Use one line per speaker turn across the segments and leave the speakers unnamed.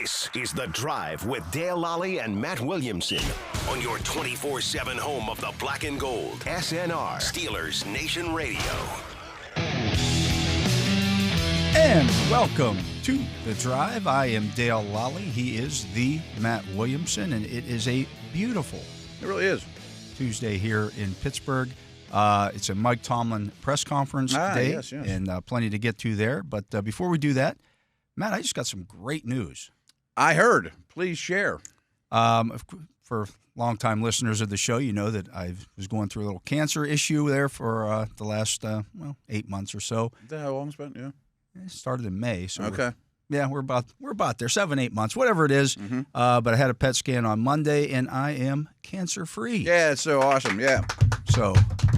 This is The Drive with Dale Lolley and Matt Williamson on your 24/7 home of the black and gold. SNR, Steelers Nation Radio.
And welcome to The Drive. I am Dale Lolley. He is the Matt Williamson, and it is a beautiful,
it really is,
Tuesday here in Pittsburgh. It's a Mike Tomlin press conference today,
yes.
And plenty to get to there. But before we do that, Matt, I just got some great news.
I heard. Please share.
For longtime listeners of the show, you know that I was going through a little cancer issue there for the last 8 months or so.
Is that how long it's been? Yeah.
It started in May, so
okay.
We're about there, 7-8 months, whatever it is.
Mm-hmm.
But I had a PET scan on Monday, and I am cancer free.
Yeah, it's so awesome. Yeah.
So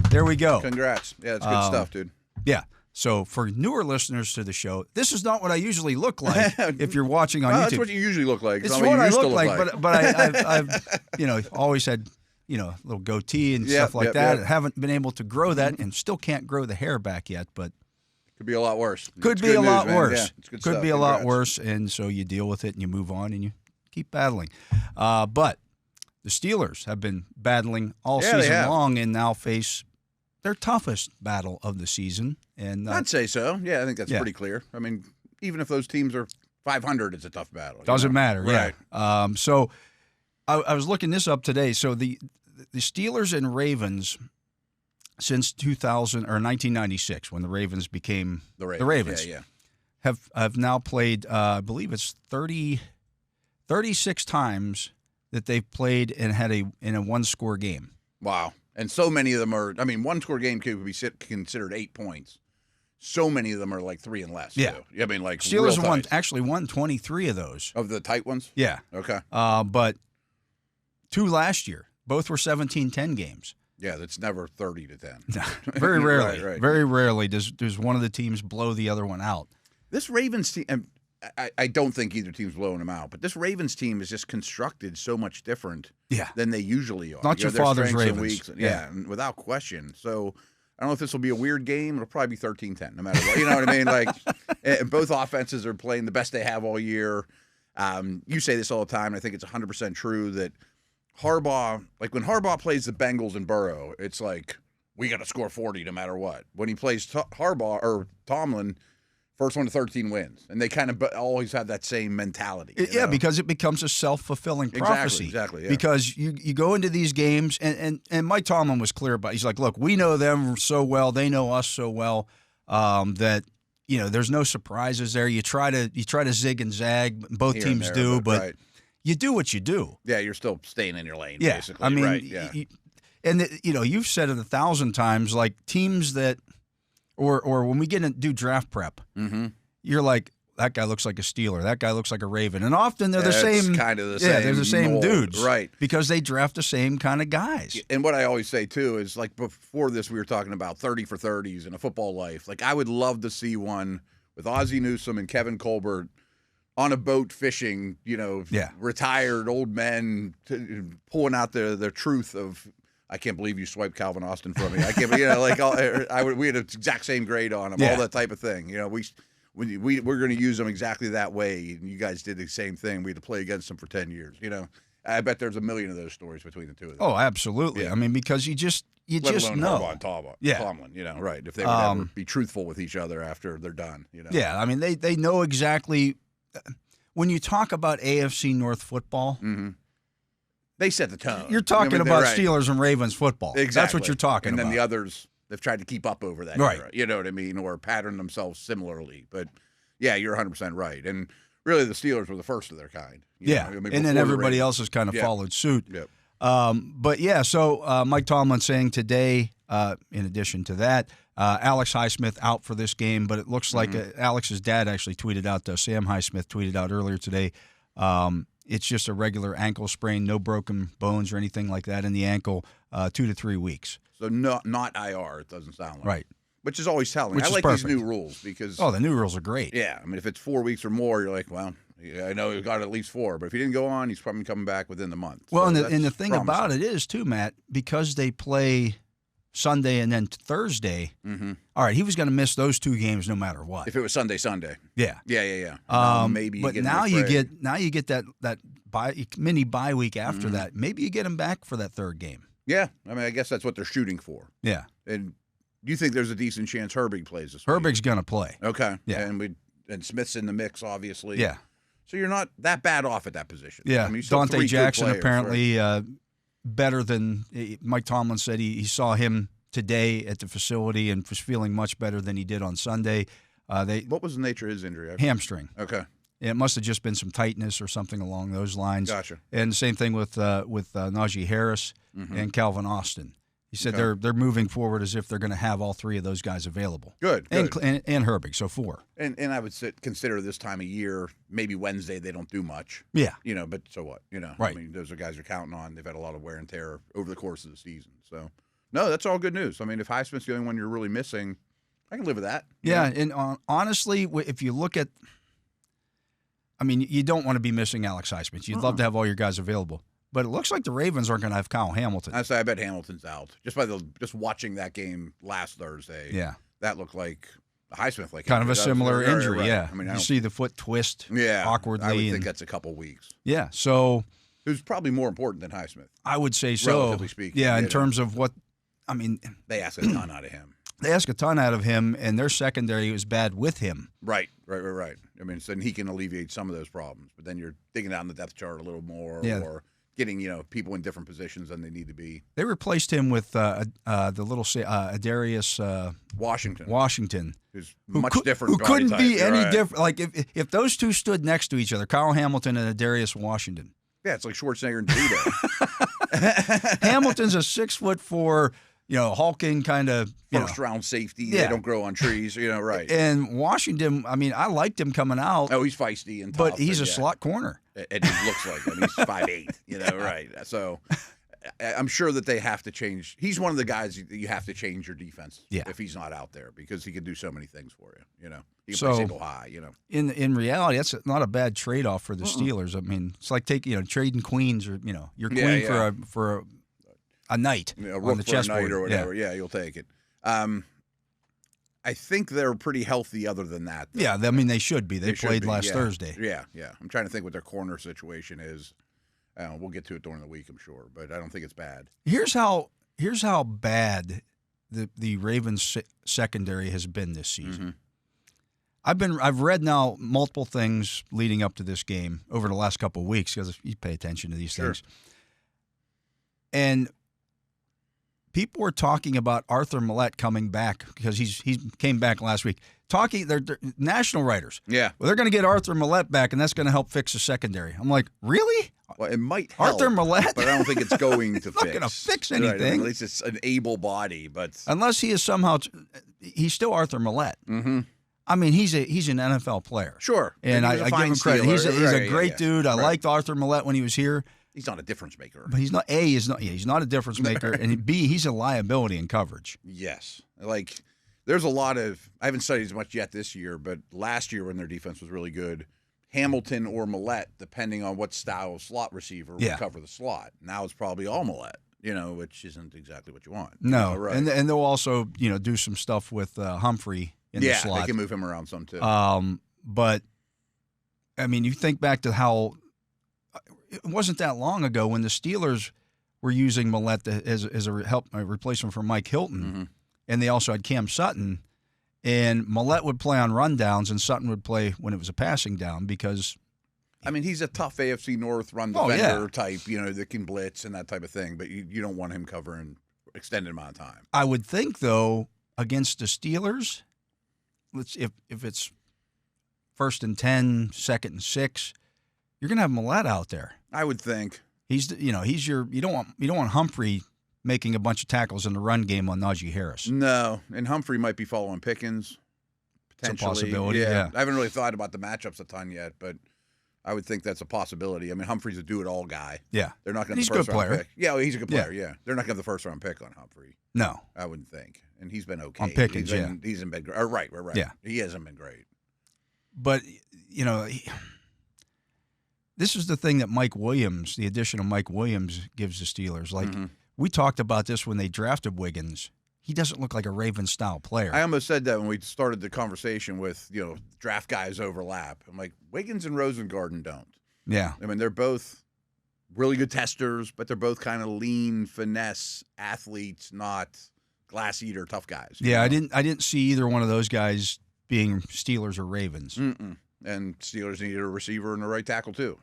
there we go.
Congrats. Yeah, it's good stuff, dude.
Yeah. So for newer listeners to the show, this is not what I usually look like if you're watching on YouTube.
That's what you usually look like.
It's what I look like, but I've always had little goatee and stuff like that. I haven't been able to grow that, and still can't grow the hair back yet. But
could be a lot worse.
Could be a lot worse.
Yeah, it's good
could
stuff.
be a
Congrats.
lot worse, and so you deal with it and you move on and you keep battling. But the Steelers have been battling all season long, and now face their toughest battle of the season. And
I'd say so. Yeah, I think that's pretty clear. I mean, even if those teams are 500, it's a tough battle.
Doesn't matter,
right?
Yeah. So I was looking this up today. So the Steelers and Ravens since 1996, when the Ravens became the Ravens, have now played. I believe it's 36 times that they've played and had in a one-score game.
Wow. And so many of them are, one-score game could be considered 8 points. So many of them are like 3 and less.
Yeah.
Too. I mean, like
Steelers won 23 of those.
Of the tight ones?
Yeah.
Okay.
But 2 last year. Both were 17-10 games.
Yeah, that's never 30-10.
Very rarely.
Right.
Very rarely does one of the teams blow the other one out.
This Ravens team, and I don't think either team's blowing them out, but this Ravens team is just constructed so much different than they usually are.
Not your father's Ravens.
Yeah, without question. So I don't know if this will be a weird game. It'll probably be 13-10, no matter what. You know what I mean? Like, both offenses are playing the best they have all year. You say this all the time, and I think it's 100% true that Harbaugh, like when Harbaugh plays the Bengals and Burrow, it's like, we got to score 40 no matter what. When he plays Harbaugh or Tomlin, first 1 to 13 wins. And they kind of always have that same mentality.
Yeah, because it becomes a self-fulfilling prophecy.
Exactly. Yeah.
Because you go into these games, and Mike Tomlin was clear about it. He's like, look, we know them so well. They know us so well that, there's no surprises there. You try to zig and zag. Both teams do, but you do what you do.
Yeah, you're still staying in your lane, basically.
I mean,
right, yeah.
You've said it 1,000 times, like teams that – Or when we get to do draft prep, you're like, that guy looks like a Steeler. That guy looks like a Raven. And often they're the same.
It's kind of the same.
Yeah, they're the same
mold,
dudes.
Right.
Because they draft the same kind of guys.
And what I always say, too, is like before this, we were talking about 30 for 30s in a football life. Like, I would love to see one with Ozzie Newsome and Kevin Colbert on a boat fishing, retired old men pulling out their truth of, I can't believe you swiped Calvin Austin from me. I can't believe, we had the exact same grade on him, all that type of thing. We're going to use them exactly that way. And you guys did the same thing. We had to play against them for 10 years. I bet there's a million of those stories between the two of them.
Oh, absolutely.
Yeah.
I mean, because you just know.
Harbaugh and Tomlin, right? If they would ever be truthful with each other after they're done,
Yeah, I mean, they know exactly. When you talk about AFC North football.
Mm-hmm. They set the tone.
You're talking about Steelers and Ravens football.
Exactly.
That's what you're talking about.
And then the others, they've tried to keep up over that era. You know what I mean? Or pattern themselves similarly. But, yeah, you're 100% right. And really the Steelers were the first of their kind.
And then everybody else has kind of followed suit.
Yep.
So Mike Tomlin saying today, in addition to that, Alex Highsmith out for this game. But it looks like Alex's dad actually tweeted out, Sam Highsmith tweeted out earlier today, it's just a regular ankle sprain, no broken bones or anything like that in the ankle, 2 to 3 weeks.
So not IR, it doesn't sound like.
Right.
Which is always telling.
I
like
perfect.
These new rules because...
Oh, the new rules are great.
Yeah. I mean, if it's 4 weeks or more, you're like, well, I know he got at least 4. But if he didn't go on, he's probably coming back within the month.
Well, so and the thing about it is, too, Matt, because they play Sunday and then Thursday.
Mm-hmm.
All right, he was going to miss those 2 games no matter what.
If it was Sunday.
Yeah.
Yeah. Maybe.
But now you get that mini bye week after that. Maybe you get him back for that 3rd game.
Yeah. I mean, I guess that's what they're shooting for.
Yeah.
And do you think there's a decent chance Herbig plays this week?
Herbig's going to play.
Okay.
Yeah.
And Smith's in the mix, obviously.
Yeah.
So you're not that bad off at that position.
Yeah.
I mean,
Dante Jackson
players,
apparently better than Mike Tomlin said. He saw him today at the facility and was feeling much better than he did on Sunday.
What was the nature of his injury?
Hamstring.
Okay.
It must have just been some tightness or something along those lines.
Gotcha.
And the same thing with Najee Harris and Calvin Austin. He said they're moving forward as if they're going to have all 3 of those guys available.
Good.
And Herbig, so 4.
And I would consider this time of year, maybe Wednesday they don't do much.
Yeah.
But so what?
Right.
I mean, those are guys you're counting on. They've had a lot of wear and tear over the course of the season. So, no, that's all good news. I mean, if Highsmith's the only one you're really missing, I can live with that.
Yeah, and honestly, if you look at, I mean, you don't want to be missing Alex Highsmith. You'd love to have all your guys available. But it looks like the Ravens aren't going to have Kyle Hamilton.
I bet Hamilton's out. Just watching that game last Thursday.
Yeah,
that looked like Highsmith
kind of a similar injury.
Right.
Yeah,
I mean,
you see the foot twist. Awkwardly.
I would think that's a couple weeks.
Yeah, so
who's probably more important than Highsmith?
I would say so.
Relatively speaking.
Yeah, in terms of what, I mean,
they ask a ton out of him.
They ask a ton out of him, and their secondary was bad with him.
Right. I mean, so he can alleviate some of those problems, but then you're digging down the depth chart a little more, or getting people in different positions than they need to be.
They replaced him with the little Adarius Washington,
who's much different.
Who couldn't be any different. Like if those two stood next to each other, Kyle Hamilton and Adarius Washington.
Yeah, it's like Schwarzenegger and DeVito.
Hamilton's a 6'4", hulking kind of
first round safety. Yeah. They don't grow on trees, right.
And Washington, I mean, I liked him coming out.
Oh, he's feisty and tough.
But he's a slot corner.
And he looks like him. He's 5'8", right. So I'm sure that they have to change. He's one of the guys that you have to change your defense if he's not out there, because he can do so many things for you, He can play single high,
In reality, that's not a bad trade-off for the Steelers. I mean, it's like trading queens or, your queen for a knight on the chessboard
or whatever. Yeah, you'll take it. I think they're pretty healthy other than that, though.
Yeah, I mean, they should be. They played last Thursday.
Yeah. I'm trying to think what their corner situation is. We'll get to it during the week, I'm sure, but I don't think it's bad.
Here's how bad the Ravens secondary has been this season. I've read now multiple things leading up to this game over the last couple of weeks, because you pay attention to these things. And people were talking about Arthur Millette coming back, because he came back last week. They're national writers.
Yeah.
Well, they're going to get Arthur Millette back, and that's going to help fix the secondary. I'm like, really?
Well, it might help,
Arthur Millette,
but I don't think it's going to
fix. Not going to fix anything.
Right. I mean, at least it's an able body, but
unless he is somehow, he's still Arthur Millette.
Mm-hmm.
I mean, he's an NFL player.
Sure,
and I give him credit. He's a great dude. I liked Arthur Millette when he was here.
He's not a difference maker.
But he's not a difference maker, and B, he's a liability in coverage.
Yes. Like, there's a lot of, I haven't studied as much yet this year, but last year when their defense was really good, Hamilton or Millette, depending on what style of slot receiver would cover the slot. Now it's probably all Millette, which isn't exactly what you want.
No,
right.
And they'll also, do some stuff with Humphrey in the slot.
Yeah, they can move him around some too.
But, I mean, you think back to how it wasn't that long ago when the Steelers were using Millette as a replacement for Mike Hilton, and they also had Cam Sutton, and Millette would play on rundowns, and Sutton would play when it was a passing down, because
I mean, he's a tough AFC North run defender type, that can blitz and that type of thing, but you don't want him covering extended amount of time.
I would think, though, against the Steelers, if it's 1st and 10, 2nd and 6, you're going to have Millette out there.
I would think.
He's your you don't want Humphrey making a bunch of tackles in the run game on Najee Harris.
No, and Humphrey might be following Pickens. Potentially.
It's a possibility, yeah.
I haven't really thought about the matchups a ton yet, but I would think that's a possibility. I mean, Humphrey's a do-it-all guy.
Yeah.
They're not going to
He's a good player.
Pick. Yeah, he's a good player, yeah. They're not going to have the first-round pick on Humphrey.
No.
I wouldn't think. And he's been okay.
On Pickens,
He hasn't been great. Right.
Yeah.
He hasn't been great.
But, this is the thing that the addition of Mike Williams gives the Steelers. Like, we talked about this when they drafted Wiggins, he doesn't look like a Ravens-style player.
I almost said that when we started the conversation with, draft guys overlap. I'm like, Wiggins and Rosengarten don't.
Yeah.
I mean, they're both really good testers, but they're both kind of lean, finesse athletes, not glass eater tough guys.
Yeah, I didn't see either one of those guys being Steelers or Ravens.
Mm-mm. And Steelers needed a receiver and a right tackle too,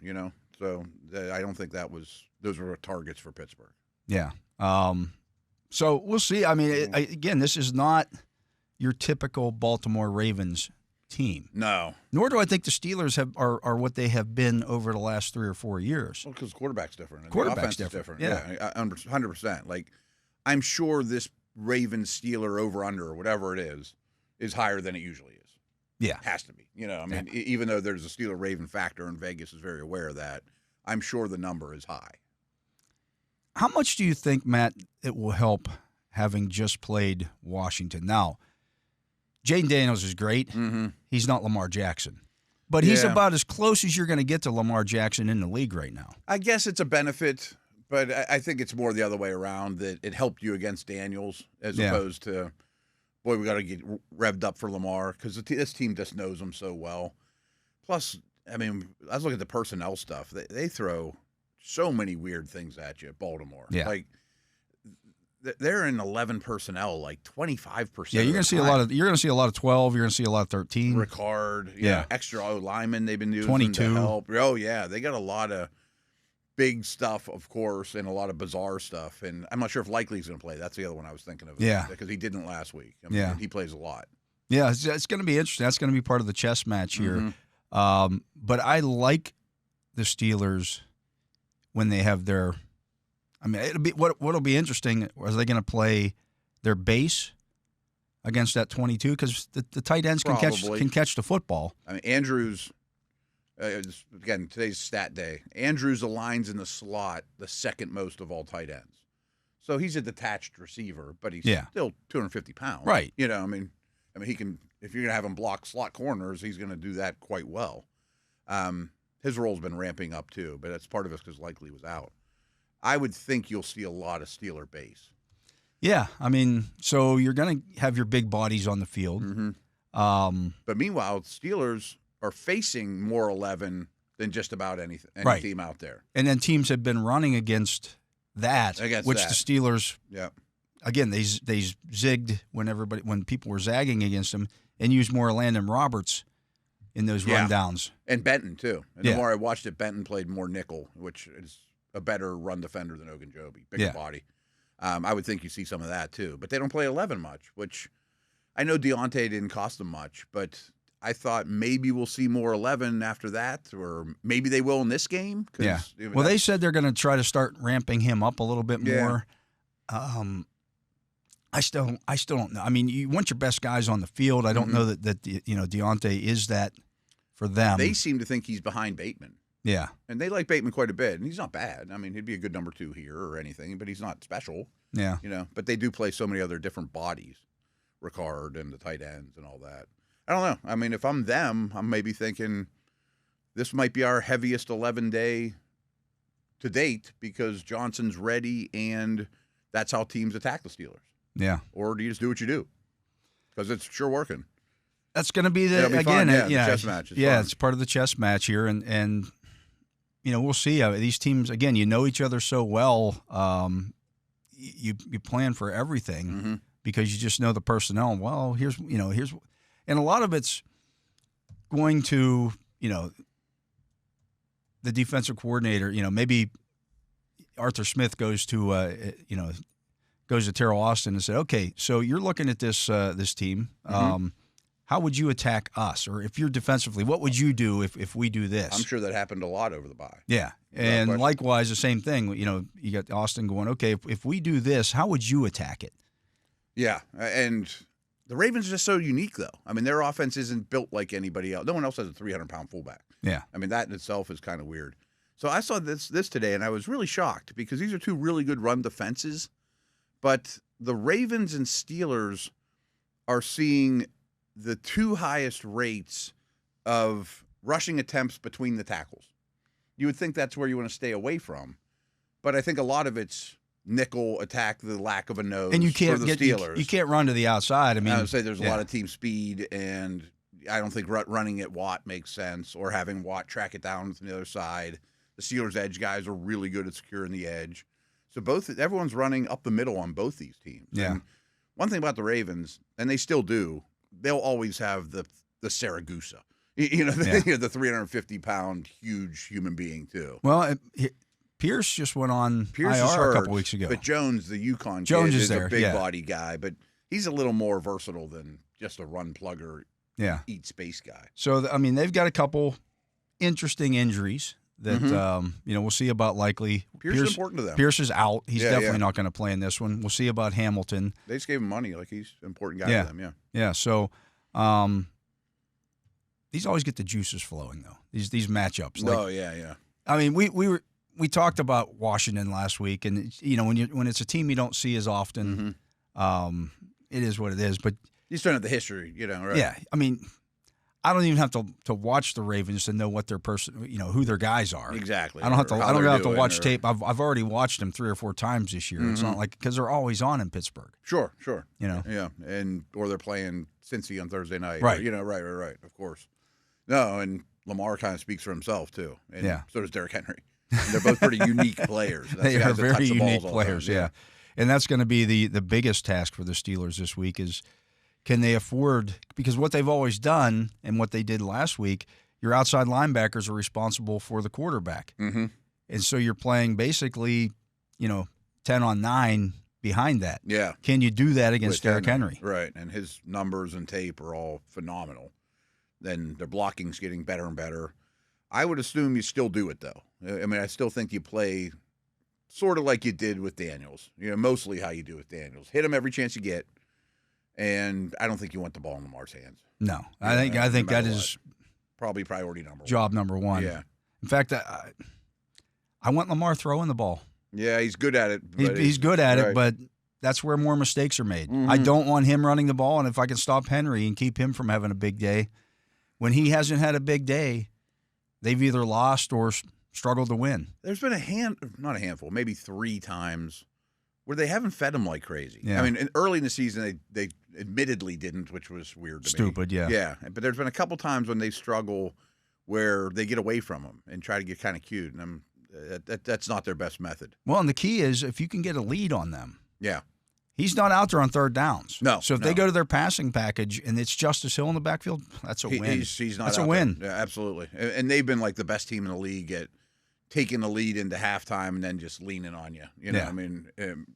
So I don't think those were targets for Pittsburgh.
Yeah. So we'll see. I mean, again, this is not your typical Baltimore Ravens team.
No.
Nor do I think the Steelers are what they have been over the last 3 or 4 years.
Well, because quarterback's different.
Quarterback's
the different.
Yeah,
100%. Like, I'm sure this Ravens Steeler over-under or whatever it is higher than it usually is.
Yeah.
Has to be. Even though there's a Steeler-Raven factor and Vegas is very aware of that, I'm sure the number is high.
How much do you think, Matt, it will help having just played Washington? Now, Jaden Daniels is great.
Mm-hmm.
He's not Lamar Jackson. But he's about as close as you're going to get to Lamar Jackson in the league right now.
I guess it's a benefit, but I think it's more the other way around, that it helped you against Daniels as opposed to, boy, we got to get revved up for Lamar because this team just knows him so well. Plus, I mean, I was looking at the personnel stuff. They throw so many weird things at you at Baltimore.
Yeah.
Like, they're in 11 personnel, like 25%.
Yeah, you're going to see a lot of 12. You're going to see a lot of 13.
Ricard, extra linemen they've been using
22
to help. Oh yeah, they got a lot of big stuff, of course, and a lot of bizarre stuff. And I'm not sure if Likely's going to play. That's the other one I was thinking of.
Yeah,
because he didn't last week. I mean, he plays a lot.
Yeah, it's going to be interesting. That's going to be part of the chess match here.
Mm-hmm.
But I like the Steelers when they have their. I mean, it'll be what'll be interesting. Are they going to play their base against that 22? Because the tight ends can catch the football.
I mean, Andrews. Again, today's stat day. Andrews aligns in the slot the second most of all tight ends. So he's a detached receiver, but he's still 250 pounds.
Right.
I mean, he can. If you're going to have him block slot corners, he's going to do that quite well. His role's been ramping up too, but that's part of it because Likely was out. I would think you'll see a lot of Steeler base.
Yeah, I mean, so you're going to have your big bodies on the field.
Mm-hmm. But meanwhile, Steelers are facing more 11 than just about any team out there.
And then teams have been running against that, the Steelers.
Yeah.
Again, they zigged when people were zagging against them and used more Landon Roberts in those rundowns.
And Benton too. And the more I watched it, Benton played more nickel, which is a better run defender than Ogunjobi, bigger body. I would think you see some of that too, but they don't play 11 much, which I know Deontay didn't cost them much, but I thought maybe we'll see more 11 after that, or maybe they will in this game.
Yeah. Well, they said they're going to try to start ramping him up a little bit more. I still don't know. I mean, you want your best guys on the field. I don't know that Deontay is that for them.
They seem to think he's behind Bateman.
Yeah.
And they like Bateman quite a bit, and he's not bad. I mean, he'd be a good number 2 here or anything, but he's not special.
Yeah.
But they do play so many other different bodies, Ricard and the tight ends and all that. I don't know. I mean, if I'm them, I'm maybe thinking this might be our heaviest 11-day to date because Johnson's ready, and that's how teams attack the Steelers.
Yeah.
Or do you just do what you do? Because it's sure working.
That's going to be the
chess match. Fun.
It's part of the chess match here, and we'll see. These teams, again, each other so well. You plan for everything because you just know the personnel. Well, here's, and a lot of it's going to, the defensive coordinator. Maybe Arthur Smith goes to, Terrell Austin and said, okay, so you're looking at this team. How would you attack us? Or if you're defensively, what would you do if we do this?
I'm sure that happened a lot over the bye.
Yeah. And likewise, the same thing. You got Austin going, okay, if we do this, how would you attack it?
Yeah. And the Ravens are just so unique, though. I mean, their offense isn't built like anybody else. No one else has a 300-pound fullback.
Yeah.
I mean, that in itself is kind of weird. So I saw this today, and I was really shocked because these are 2 really good run defenses. But the Ravens and Steelers are seeing the 2 highest rates of rushing attempts between the tackles. You would think that's where you want to stay away from. But I think a lot of it's nickel attack the lack of a nose
and you can't
for the Steelers.
You can't run to the outside. I mean,
I would say there's a lot of team speed, and I don't think running at Watt makes sense, or having Watt track it down from the other side. The Steelers' edge guys are really good at securing the edge. So everyone's running up the middle on both these teams.
Yeah.
And one thing about the Ravens, and they still do, they'll always have the Saragusa. The 350-pound huge human being too.
Well, Pierce just went on IR a couple weeks ago.
But Jones, the Yukon
Jones
kid,
is there,
a big body guy, but he's a little more versatile than just a run plugger, eat space guy.
So I mean, they've got a couple interesting injuries that we'll see about. Likely
Pierce is important to them.
Pierce is out. He's definitely not going to play in this one. We'll see about Hamilton.
They just gave him money, like he's an important guy to them.
Yeah. So. These always get the juices flowing, though. These matchups.
Like,
I mean, we talked about Washington last week, and when it's a team you don't see as often, it is what it is. But
you still have the history, right?
Yeah, I mean, I don't even have to watch the Ravens to know what their who their guys are.
Exactly.
I don't have to watch tape. I've already watched them 3 or 4 times this year. It's not like because they're always on in Pittsburgh.
Sure.
Yeah,
or they're playing Cincy on Thursday night.
Right.
Right. Of course. No, and Lamar kind of speaks for himself too. And so does Derrick Henry. And they're both pretty unique players.
They are very unique players. Yeah. And that's going to be the biggest task for the Steelers this week is can they afford – because what they've always done and what they did last week, your outside linebackers are responsible for the quarterback.
Mm-hmm.
And so you're playing basically, 10 on 9 behind that.
Yeah.
Can you do that against Derrick Henry?
Right. And his numbers and tape are all phenomenal. Then their blocking's getting better and better. I would assume you still do it, though. I mean, I still think you play sort of like you did with Daniels. Mostly how you do with Daniels. Hit him every chance you get, and I don't think you want the ball in Lamar's hands.
No. I think that is
probably priority number one.
Job number one.
Yeah.
In fact, I want Lamar throwing the ball.
Yeah, he's good at it.
He's good at it, but that's where more mistakes are made. I don't want him running the ball, and if I can stop Henry and keep him from having a big day, when he hasn't had a big day, they've either lost or struggled to win.
There's been not a handful, maybe 3 times where they haven't fed him like crazy.
Yeah.
I mean, early in the season, they admittedly didn't, which was weird to me.
Stupid, yeah.
Yeah, but there's been a couple times when they struggle where they get away from him and try to get kind of cute, and that's not their best method.
Well, and the key is if you can get a lead on them.
Yeah.
He's not out there on third downs.
No.
So if they go to their passing package and it's Justice Hill in the backfield, that's a win.
He's not.
That's a win.
There. Yeah, absolutely. And they've been like the best team in the league at taking the lead into halftime and then just leaning on you. I mean,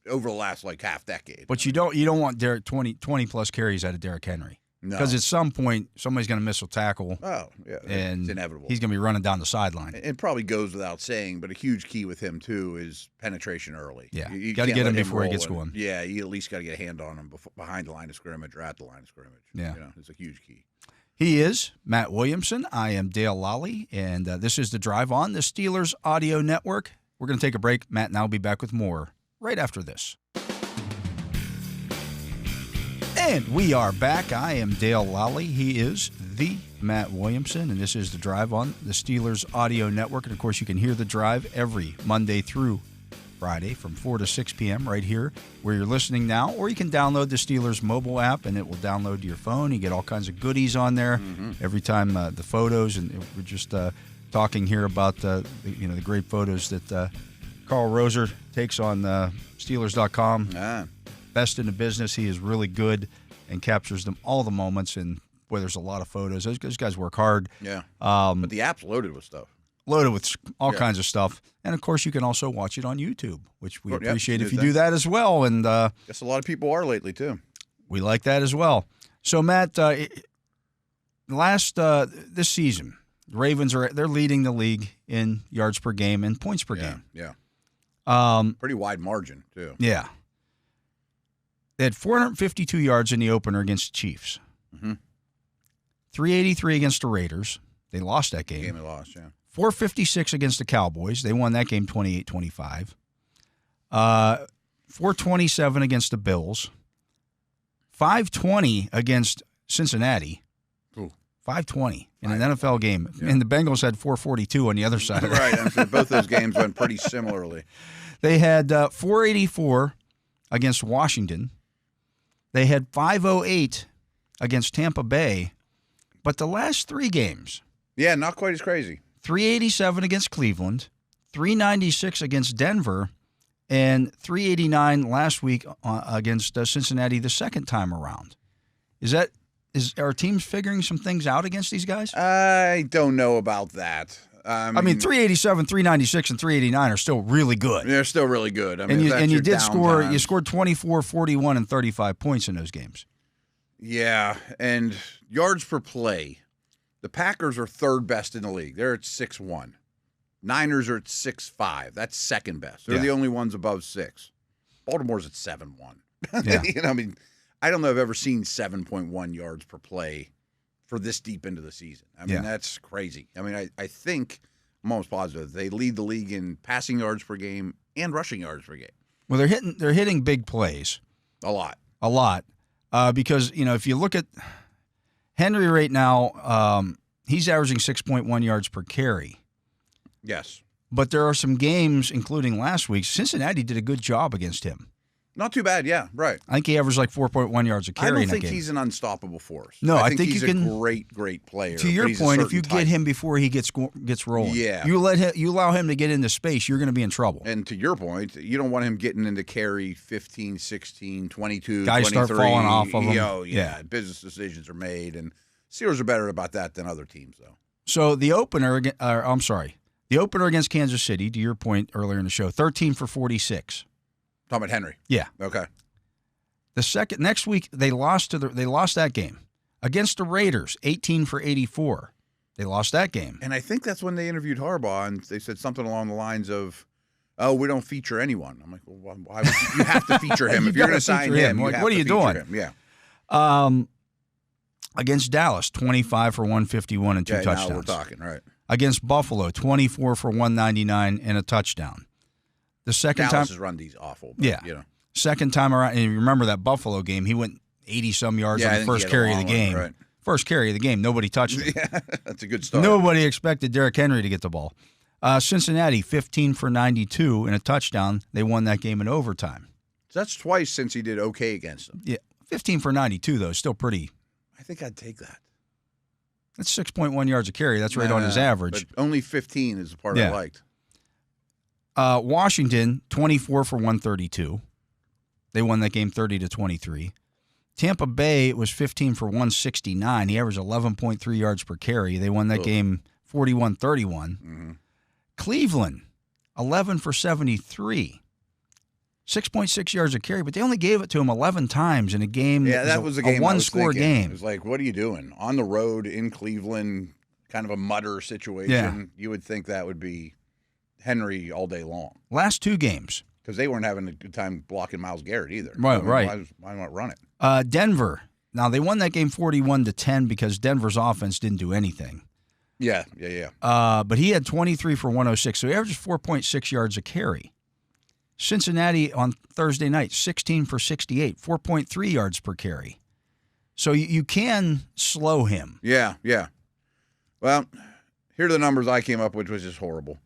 over the last like half decade.
But you don't want Derrick 20 plus carries out of Derrick Henry.
No.
Because at some point somebody's going to miss a tackle.
Oh, yeah.
And
it's inevitable.
He's going to be running down the sideline.
It probably goes without saying, but a huge key with him too is penetration early.
Yeah,
you
got to get him before he gets
rolling.
going.
Yeah, you at least got to get a hand on him behind the line of scrimmage or at the line of scrimmage.
Yeah,
it's a huge key.
He is Matt Williamson. I am Dale Lolley, and this is The Drive on the Steelers Audio Network. We're going to take a break. Matt and I will be back with more right after this. And we are back. I am Dale Lolley. He is the Matt Williamson, and this is The Drive on the Steelers Audio Network. And, of course, you can hear The Drive every Monday through Friday from 4 to 6 p.m. right here where you're listening now. Or you can download the Steelers mobile app, and it will download to your phone. You get all kinds of goodies on there every time, the photos. And we're just talking here about the great photos that Carl Roser takes on Steelers.com. Best in the business. He is really good and captures them all the moments, and boy, there's a lot of photos. Those guys work hard.
Yeah. But the app's loaded with stuff.
Loaded with all kinds of stuff. And, of course, you can also watch it on YouTube, which we appreciate if you do that as well. And
guess a lot of people are lately, too.
We like that as well. So, Matt, this season, the Ravens they're leading the league in yards per game and points per game.
Yeah. Pretty wide margin, too.
Yeah. They had 452 yards in the opener against the Chiefs. 383 against the Raiders. They lost that game.
They lost, yeah.
456 against the Cowboys. They won that game 28-25. 427 against the Bills. 520 against Cincinnati.
Ooh.
520 in an NFL game. Yeah. And the Bengals had 442 on the other side.
Right. Both those games went pretty similarly.
They had 484 against Washington. They had 508 against Tampa Bay. But the last 3 games.
Yeah, not quite as crazy.
387 against Cleveland, 396 against Denver, and 389 last week against Cincinnati the second time around. Are teams figuring some things out against these guys?
I don't know about that.
I mean 387, 396, and 389 are still really good.
They're still really good. I mean,
you scored 24, 41, and 35 points in those games.
Yeah, and yards per play. The Packers are third best in the league. They're at 6.1. Niners are at 6.5. That's second best. They're the only ones above 6. Baltimore's at 7.1.
Yeah.
I mean, I don't know if I've ever seen 7.1 yards per play for this deep into the season. I mean, that's crazy. I mean, I think, I'm almost positive, they lead the league in passing yards per game and rushing yards per game.
Well, they're hitting big plays.
A lot.
Because, if you look at Henry right now, he's averaging 6.1 yards per carry.
Yes.
But there are some games, including last week, Cincinnati did a good job against him.
Not too bad, yeah, right.
I think he averaged like 4.1 yards a carry in that game.
I don't think he's an unstoppable force.
No, I think
he's
you can,
a great player.
To your point, if you get him before he gets rolling, you allow him to get into space, you're going to be in trouble.
And to your point, you don't want him getting into carry 15, 16, 22,
Guys
23.
start falling off of him.
Yeah, business decisions are made, and Steelers are better about that than other teams, though.
So the opener against Kansas City, to your point earlier in the show, 13 for 46.
Talking about Henry.
Yeah.
Okay.
Next week they lost that game against the Raiders, 18 for 84. They lost that game.
And I think that's when they interviewed Harbaugh, and they said something along the lines of, "Oh, we don't feature anyone." I'm like, "Well, why would you have to feature him if you're going to sign him?
Like, what are you doing?"
Him. Yeah.
Against Dallas, 25 for 151 and 2 touchdowns.
Now we're talking, right?
Against Buffalo, 24 for 199 and a touchdown. The second
Dallas
time,
has run these awful.
But, second time around, and you remember that Buffalo game, he went 80-some yards on the first carry of the game.
Right.
First carry of the game, nobody touched him.
Yeah, that's a good start.
Nobody expected Derrick Henry to get the ball. Cincinnati, 15 for 92 and a touchdown. They won that game in overtime.
So that's twice since he did okay against them.
Yeah, 15 for 92, though, is still pretty.
I think I'd take that.
That's 6.1 yards a carry. That's right on his average.
But only 15 is the part I liked.
Washington, 24 for 132. They won that game 30-23. Tampa Bay was 15 for 169. He averaged 11.3 yards per carry. They won that game 41-31.
Mm-hmm.
Cleveland, 11 for 73. 6.6 yards a carry, but they only gave it to him 11 times in a game.
Yeah, that was a game.
A one-score game.
It was like, what are you doing? On the road in Cleveland, kind of a mutter situation.
Yeah.
You would think that would be Henry all day long.
Last 2 games.
Because they weren't having a good time blocking Myles Garrett either.
Right, right.
Why not run it?
Denver. Now, they won that game 41-10 because Denver's offense didn't do anything.
Yeah.
But he had 23 for 106, so he averages 4.6 yards a carry. Cincinnati on Thursday night, 16 for 68, 4.3 yards per carry. So you can slow him.
Yeah. Well, here are the numbers I came up with, which is just horrible.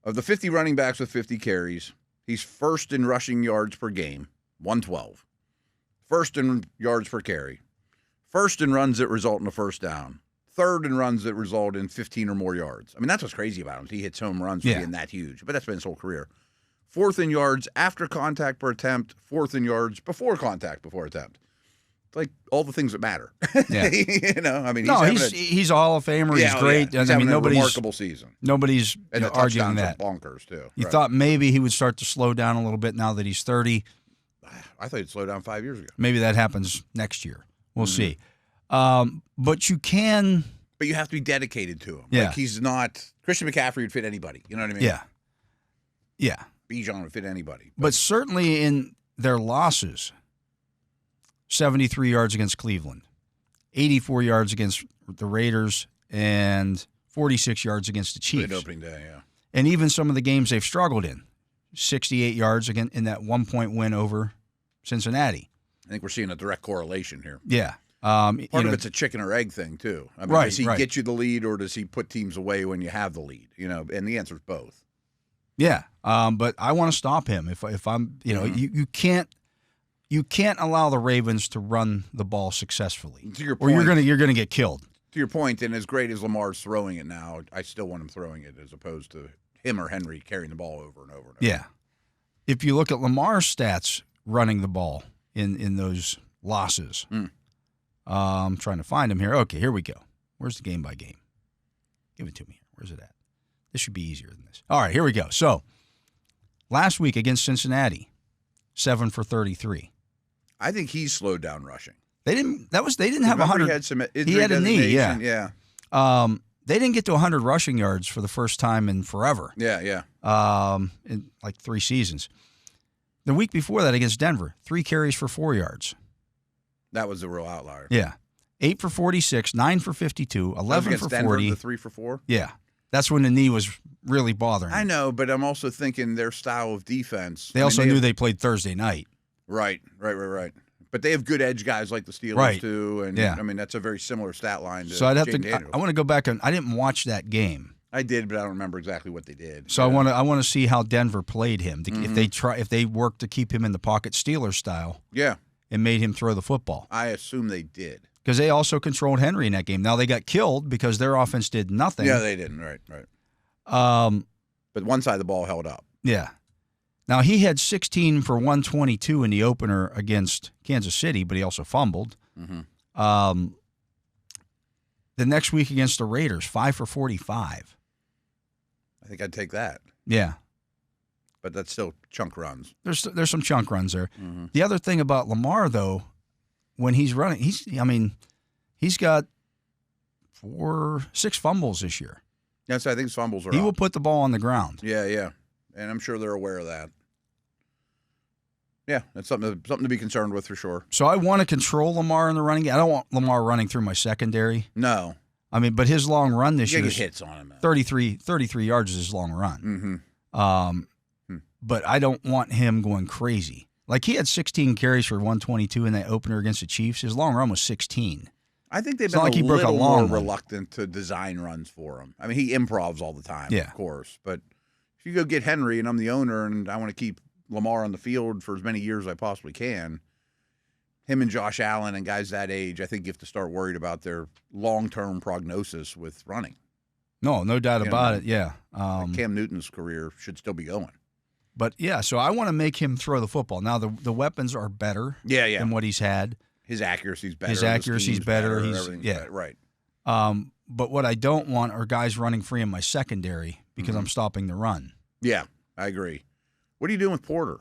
Of the 50 running backs with 50 carries, he's first in rushing yards per game, 112. First in yards per carry. First in runs that result in a first down. Third in runs that result in 15 or more yards. I mean, that's what's crazy about him. He hits home runs for being that huge, but that's been his whole career. Fourth in yards after contact per attempt. Fourth in yards before contact before attempt. It's like all the things that matter.
Yeah.
I mean,
he's a Hall of Famer. He's great.
Yeah. He's having a remarkable season.
Nobody's
and the
arguing that.
Bonkers too.
You thought maybe he would start to slow down a little bit now that he's 30.
I thought he'd slow down 5 years ago.
Maybe that happens next year. We'll see. But you can.
But you have to be dedicated to him.
Yeah.
Like he's not. Christian McCaffrey would fit anybody. You know what I mean?
Yeah.
Bijan would fit anybody.
But certainly in their losses, 73 yards against Cleveland, 84 yards against the Raiders, and 46 yards against the Chiefs.
Good opening day, yeah.
And even some of the games they've struggled in, 68 yards again in that 1-point win over Cincinnati.
I think we're seeing a direct correlation here.
Yeah.
Part of it's a chicken or egg thing, too. I mean, does he get you the lead or does he put teams away when you have the lead? And the answer is both.
Yeah, but I want to stop him. If I'm, you can't allow the Ravens to run the ball successfully,
to your point,
or you're gonna get killed.
To your point, and as great as Lamar's throwing it now, I still want him throwing it as opposed to him or Henry carrying the ball over and over and over.
Yeah, if you look at Lamar's stats running the ball in those losses, I'm trying to find him here. Okay, here we go. Where's the game by game? Give it to me. Where's it at? This should be easier than this. All right, here we go. So, last week against Cincinnati, 7 for 33.
I think he's slowed down rushing.
They didn't have 100.
He had
a knee, yeah.
Yeah.
They didn't get to 100 rushing yards for the first time in forever.
Yeah.
In like 3 seasons. The week before that against Denver, 3 carries for 4 yards.
That was a real outlier.
Yeah. 8 for 46, 9 for 52, 11 for
Denver,
40.
The 3 for 4?
Yeah. That's when the knee was really bothering him.
I know, but I'm also thinking their style of defense.
They also knew they played Thursday night.
Right. But they have good edge guys like the Steelers too, and
yeah.
I mean that's a very similar stat line to
so I'd have
Jayden
to.
Daniels.
I want to go back and I didn't watch that game.
I did, but I don't remember exactly what they did.
So I want to see how Denver played him. If they worked to keep him in the pocket Steelers style.
Yeah.
And made him throw the football.
I assume they did.
Because they also controlled Henry in that game. Now they got killed because their offense did nothing.
Yeah, they didn't. Right. But one side of the ball held up.
Yeah. Now, he had 16 for 122 in the opener against Kansas City, but he also fumbled.
Mm-hmm.
The next week against the Raiders, 5 for 45.
I think I'd take that.
Yeah.
But that's still chunk runs.
There's some chunk runs there.
Mm-hmm.
The other thing about Lamar, though, when he's running, he's got 6 fumbles this year.
Yes, I think his fumbles are
He
up.
will put the ball on the ground.
Yeah. And I'm sure they're aware of that. Yeah, that's something to be concerned with for sure.
So I want to control Lamar in the running game. I don't want Lamar running through my secondary.
No.
But his long run this year
get hits on him, man.
33 yards is his long run.
Mm-hmm.
But I don't want him going crazy. Like he had 16 carries for 122 in that opener against the Chiefs. His long run was 16.
I think they've been a little more reluctant to design runs for him. I mean, he improvs all the time, of course. But if you go get Henry and I'm the owner and I want to keep Lamar on the field for as many years as I possibly can, him and Josh Allen and guys that age, I think you have to start worried about their long-term prognosis with running.
No doubt about it, yeah.
Cam Newton's career should still be going.
But, yeah, so I want to make him throw the football. Now, the weapons are better than what he's had.
His accuracy's better.
His accuracy's better.
Everything's better. Right.
But what I don't want are guys running free in my secondary because I'm stopping the run.
Yeah, I agree. What are you doing with Porter?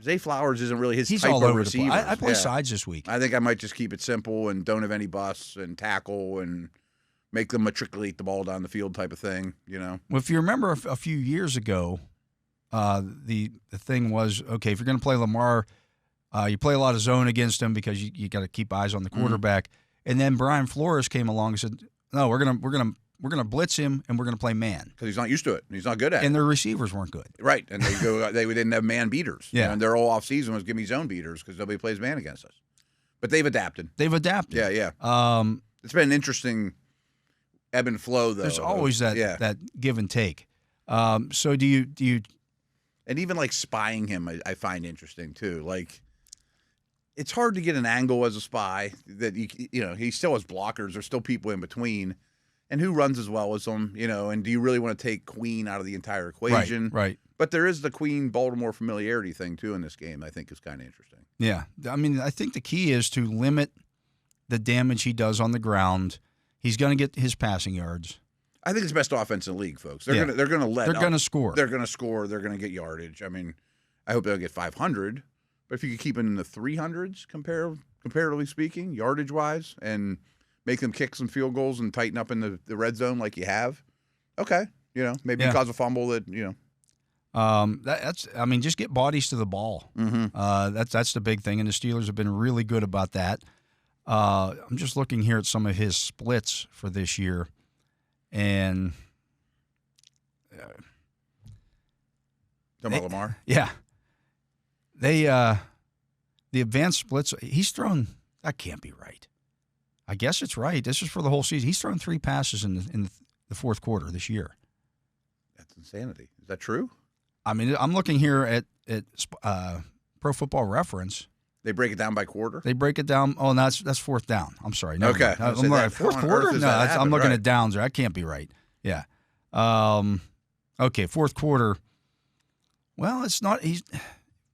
Zay Flowers isn't really his type
all
of
over
receiver.
I play sides this week.
I think I might just keep it simple and don't have any busts and tackle and make them matriculate the ball down the field type of thing, Well,
if you remember a few years ago, the thing was, okay, if you're going to play Lamar, you play a lot of zone against him because you got to keep eyes on the quarterback. And then Brian Flores came along and said, no, we're gonna blitz him and we're gonna play man
because he's not used to it. He's not good at it.
And their receivers weren't good.
Right, and they didn't have man beaters.
Yeah,
and their whole off season was give me zone beaters because nobody plays man against us. But they've adapted.
Yeah.
It's been an interesting ebb and flow though.
There's always that give and take. So do you?
And even like spying him, I find interesting too. Like, it's hard to get an angle as a spy that he still has blockers. There's still people in between. And who runs as well as him, and do you really want to take Queen out of the entire equation?
Right.
But there is the Queen-Baltimore familiarity thing, too, in this game I think is kind of interesting.
Yeah. I think the key is to limit the damage he does on the ground. He's going to get his passing yards.
I think it's the best offense in the league, folks. They're going to
score.
They're going to score. They're going to get yardage. I mean, I hope they'll get 500. But if you could keep it in the 300s, comparatively speaking, yardage-wise, and – make them kick some field goals and tighten up in the red zone like you have. Okay. Maybe cause a fumble that,
just get bodies to the ball.
Mm-hmm.
That's the big thing, and the Steelers have been really good about that. I'm just looking here at some of his splits for this year, and
talking about Lamar?
Yeah. The advanced splits, he's thrown, that can't be right. I guess it's right. This is for the whole season. He's thrown 3 passes in the fourth quarter this year.
insanity. Is that true?
I mean, I'm looking here at Pro Football Reference.
They break it down by quarter?
They break it down. Oh, no, that's fourth down. I'm sorry. No,
okay.
Fourth quarter? No, I'm looking at downs there. That can't be right. Yeah. Okay, fourth quarter. Well, it's not. He's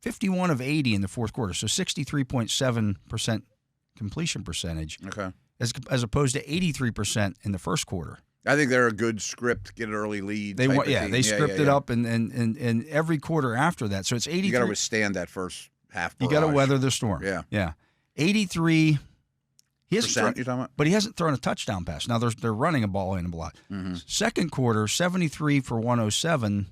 51 of 80 in the fourth quarter, so 63.7% completion percentage.
Okay.
As opposed to 83% in the first quarter.
I think they're a good script, get an early lead.
They script it up and every quarter after that. So it's 83.
You got to withstand that first half barrage.
You got to weather the storm.
Yeah.
83. He hasn't
you're talking about?
But he hasn't thrown a touchdown pass. Now they're running a ball in a lot.
Mm-hmm.
Second quarter, 73 for 107.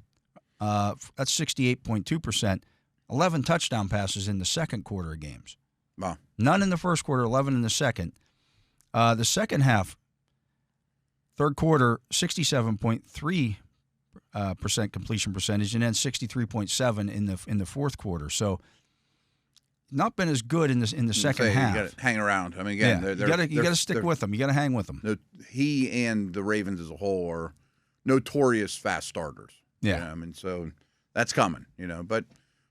That's 68.2%. 11 touchdown passes in the second quarter of games.
Wow.
None in the first quarter, 11 in the second. The second half, third quarter, 67.3% completion percentage, and then 63.7 in the fourth quarter. So, not been as good in the second half.
You got to hang around. I mean, again,
you got to stick with them. You got to hang with them.
He and the Ravens as a whole are notorious fast starters.
Yeah,
you know? I mean, so that's coming. But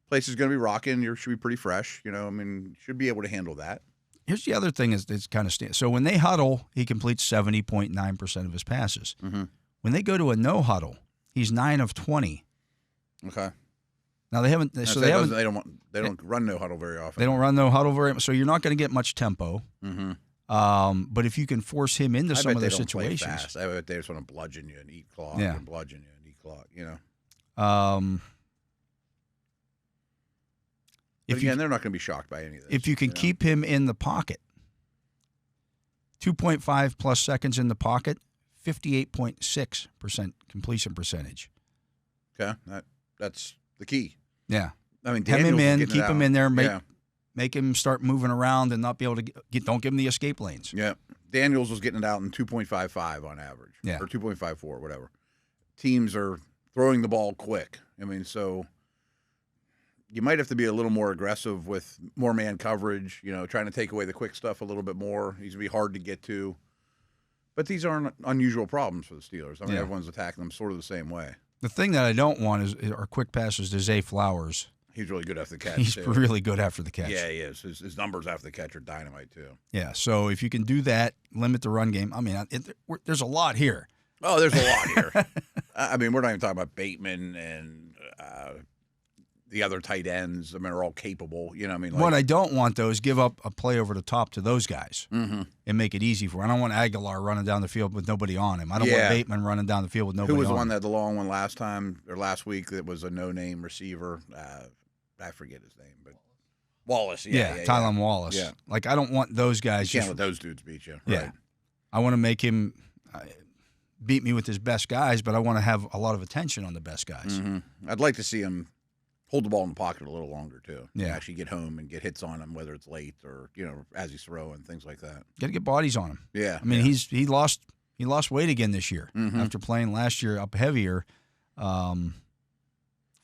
place is going to be rocking. You should be pretty fresh. I mean, should be able to handle that.
Here's the other thing is kind of so when they huddle, he completes 70.9% of his passes.
Mm-hmm.
When they go to a no huddle, he's 9 of 20.
Okay.
Now they haven't. So they
don't run no huddle very often.
They don't run no huddle very much. So you're not going to get much tempo.
Mm-hmm.
But if you can force him into some of those situations,
play fast. I bet they just want to bludgeon you and eat clock and bludgeon you and eat clock. But again, they're not going to be shocked by any of this.
If you can keep him in the pocket, 2.5 plus seconds in the pocket, 58.6% completion percentage.
Okay, that's the key.
Yeah.
I mean,
have him in, keep him in there, make him start moving around and not be able to don't give him the escape lanes.
Yeah. Daniels was getting it out in 2.55 on average.
Yeah.
Or 2.54, whatever. Teams are throwing the ball quick. I mean, so you might have to be a little more aggressive with more man coverage, trying to take away the quick stuff a little bit more. He's going to be hard to get to. But these aren't unusual problems for the Steelers. I mean, everyone's attacking them sort of the same way.
The thing that I don't want are quick passes to Zay Flowers.
He's really good after the catch.
He's really good after the catch.
Yeah, he is. His numbers after the catch are dynamite, too.
Yeah, so if you can do that, limit the run game. I mean, there's a lot here.
Oh, there's a lot here. I mean, we're not even talking about Bateman and the other tight ends. I mean, are all capable. What
I don't want, though, is give up a play over the top to those guys
and
make it easy for him. I don't want Aguilar running down the field with nobody on him. I don't want Bateman running down the field with nobody on him.
Who was the one that had the long one last week that was a no-name receiver? I forget his name, but Wallace.
Tylan Wallace.
Yeah.
Like, I don't want those guys.
You can't let those dudes beat you.
Yeah.
Right.
I want to make him beat me with his best guys, but I want to have a lot of attention on the best guys.
Mm-hmm. I'd like to see him hold the ball in the pocket a little longer, too.
Yeah.
Actually get home and get hits on him, whether it's late or, as he's throwing, things like that.
Got to get bodies on him.
Yeah.
I mean, he lost weight again this year after playing last year up heavier.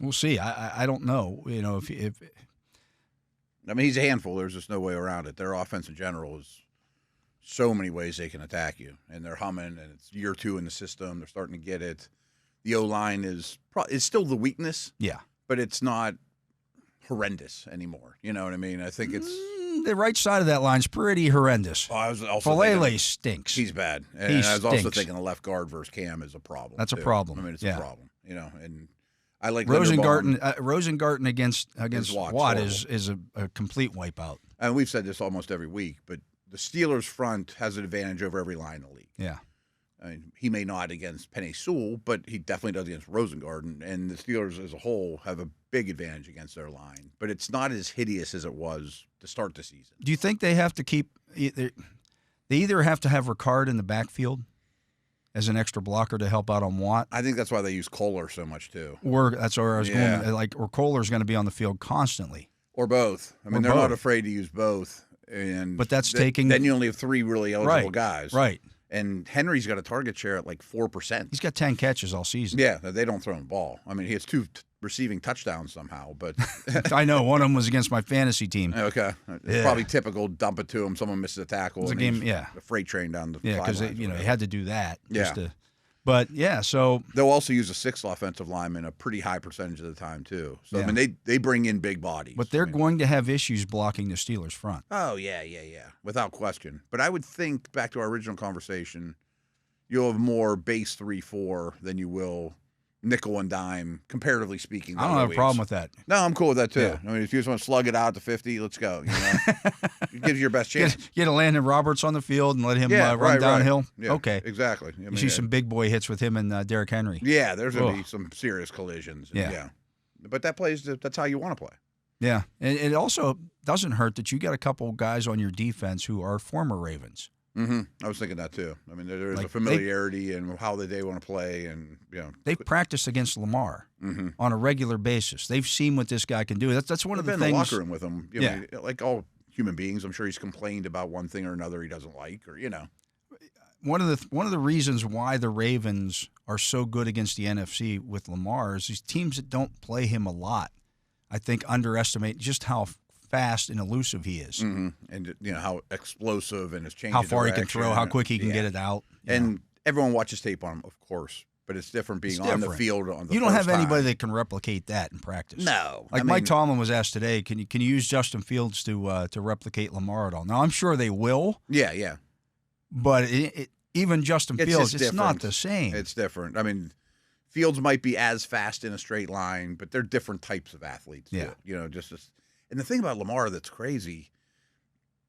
We'll see. I don't know. If
I mean, he's a handful. There's just no way around it. Their offense in general is so many ways they can attack you, and they're humming. And it's year 2 in the system. They're starting to get it. The O-line is still the weakness.
Yeah,
but it's not horrendous anymore. You know what I mean? I think it's
the right side of that line's pretty horrendous.
Oh, I was also
Falele stinks.
He's bad, and I was also thinking the left guard versus Cam is a problem.
That's a problem.
I mean, it's a problem. And I like
Rosengarten against Watt is a complete wipeout.
And we've said this almost every week, but the Steelers' front has an advantage over every line in the league.
Yeah.
I mean, he may not against Penei Sewell, but he definitely does against Rosengarten. And the Steelers as a whole have a big advantage against their line. But it's not as hideous as it was to start the season.
Do you think they have to keep – they either have to have Ricard in the backfield as an extra blocker to help out on Watt?
I think that's why they use Kohler so much too.
Or that's where I was going. Or Kohler's going to be on the field constantly.
Or both. I mean, they're not afraid to use both.
But that's taking –
then you only have 3 really eligible guys.
Right.
And Henry's got a target share at like 4%.
He's got 10 catches all season.
Yeah, they don't throw him the ball. I mean, he has 2 receiving touchdowns somehow, but
I know one of them was against my fantasy team.
Okay, it's probably typical. Dump it to him. Someone misses a tackle.
It's a game.
A freight train down the
because he had to do that.
Yeah.
Just to But, yeah, so.
They'll also use a sixth offensive lineman a pretty high percentage of the time, too. So, yeah. I mean, they bring in big bodies.
But they're going to have issues blocking the Steelers' front.
Oh, yeah, without question. But I would think, back to our original conversation, you'll have more base 3-4 than you will nickel and dime, comparatively speaking.
I don't have a problem with that.
No, I'm cool with that, too. Yeah. I mean, if you just want to slug it out to 50, let's go. It gives you your best chance.
Get a Landon Roberts on the field and let him run downhill?
Right. Yeah,
okay.
Exactly.
You see some big boy hits with him and Derrick Henry.
Yeah, there's going to be some serious collisions. Yeah. But that's how you want to play.
Yeah. And it also doesn't hurt that you got a couple guys on your defense who are former Ravens.
Mm-hmm. I was thinking that too. I mean, there's a familiarity and how they want to play, and
they've practiced against Lamar on a regular basis. They've seen what this guy can do. That's one of the things.
In the locker room with him, like all human beings, I'm sure he's complained about one thing or another he doesn't like, or
One of the reasons why the Ravens are so good against the NFC with Lamar is these teams that don't play him a lot, I think, underestimate just how fast and elusive he is,
and how explosive and his change,
how far he can throw, how quick he can get it out,
and everyone watches tape on him, of course, but it's different being on the field.
You don't have anybody that can replicate that in practice.
No,
Mike Tomlin was asked today, can you use Justin Fields to replicate Lamar at all? Now I'm sure they will.
Yeah.
But even Justin Fields, it's not the same.
It's different. I mean, Fields might be as fast in a straight line, but they're different types of athletes.
Yeah,
and the thing about Lamar that's crazy,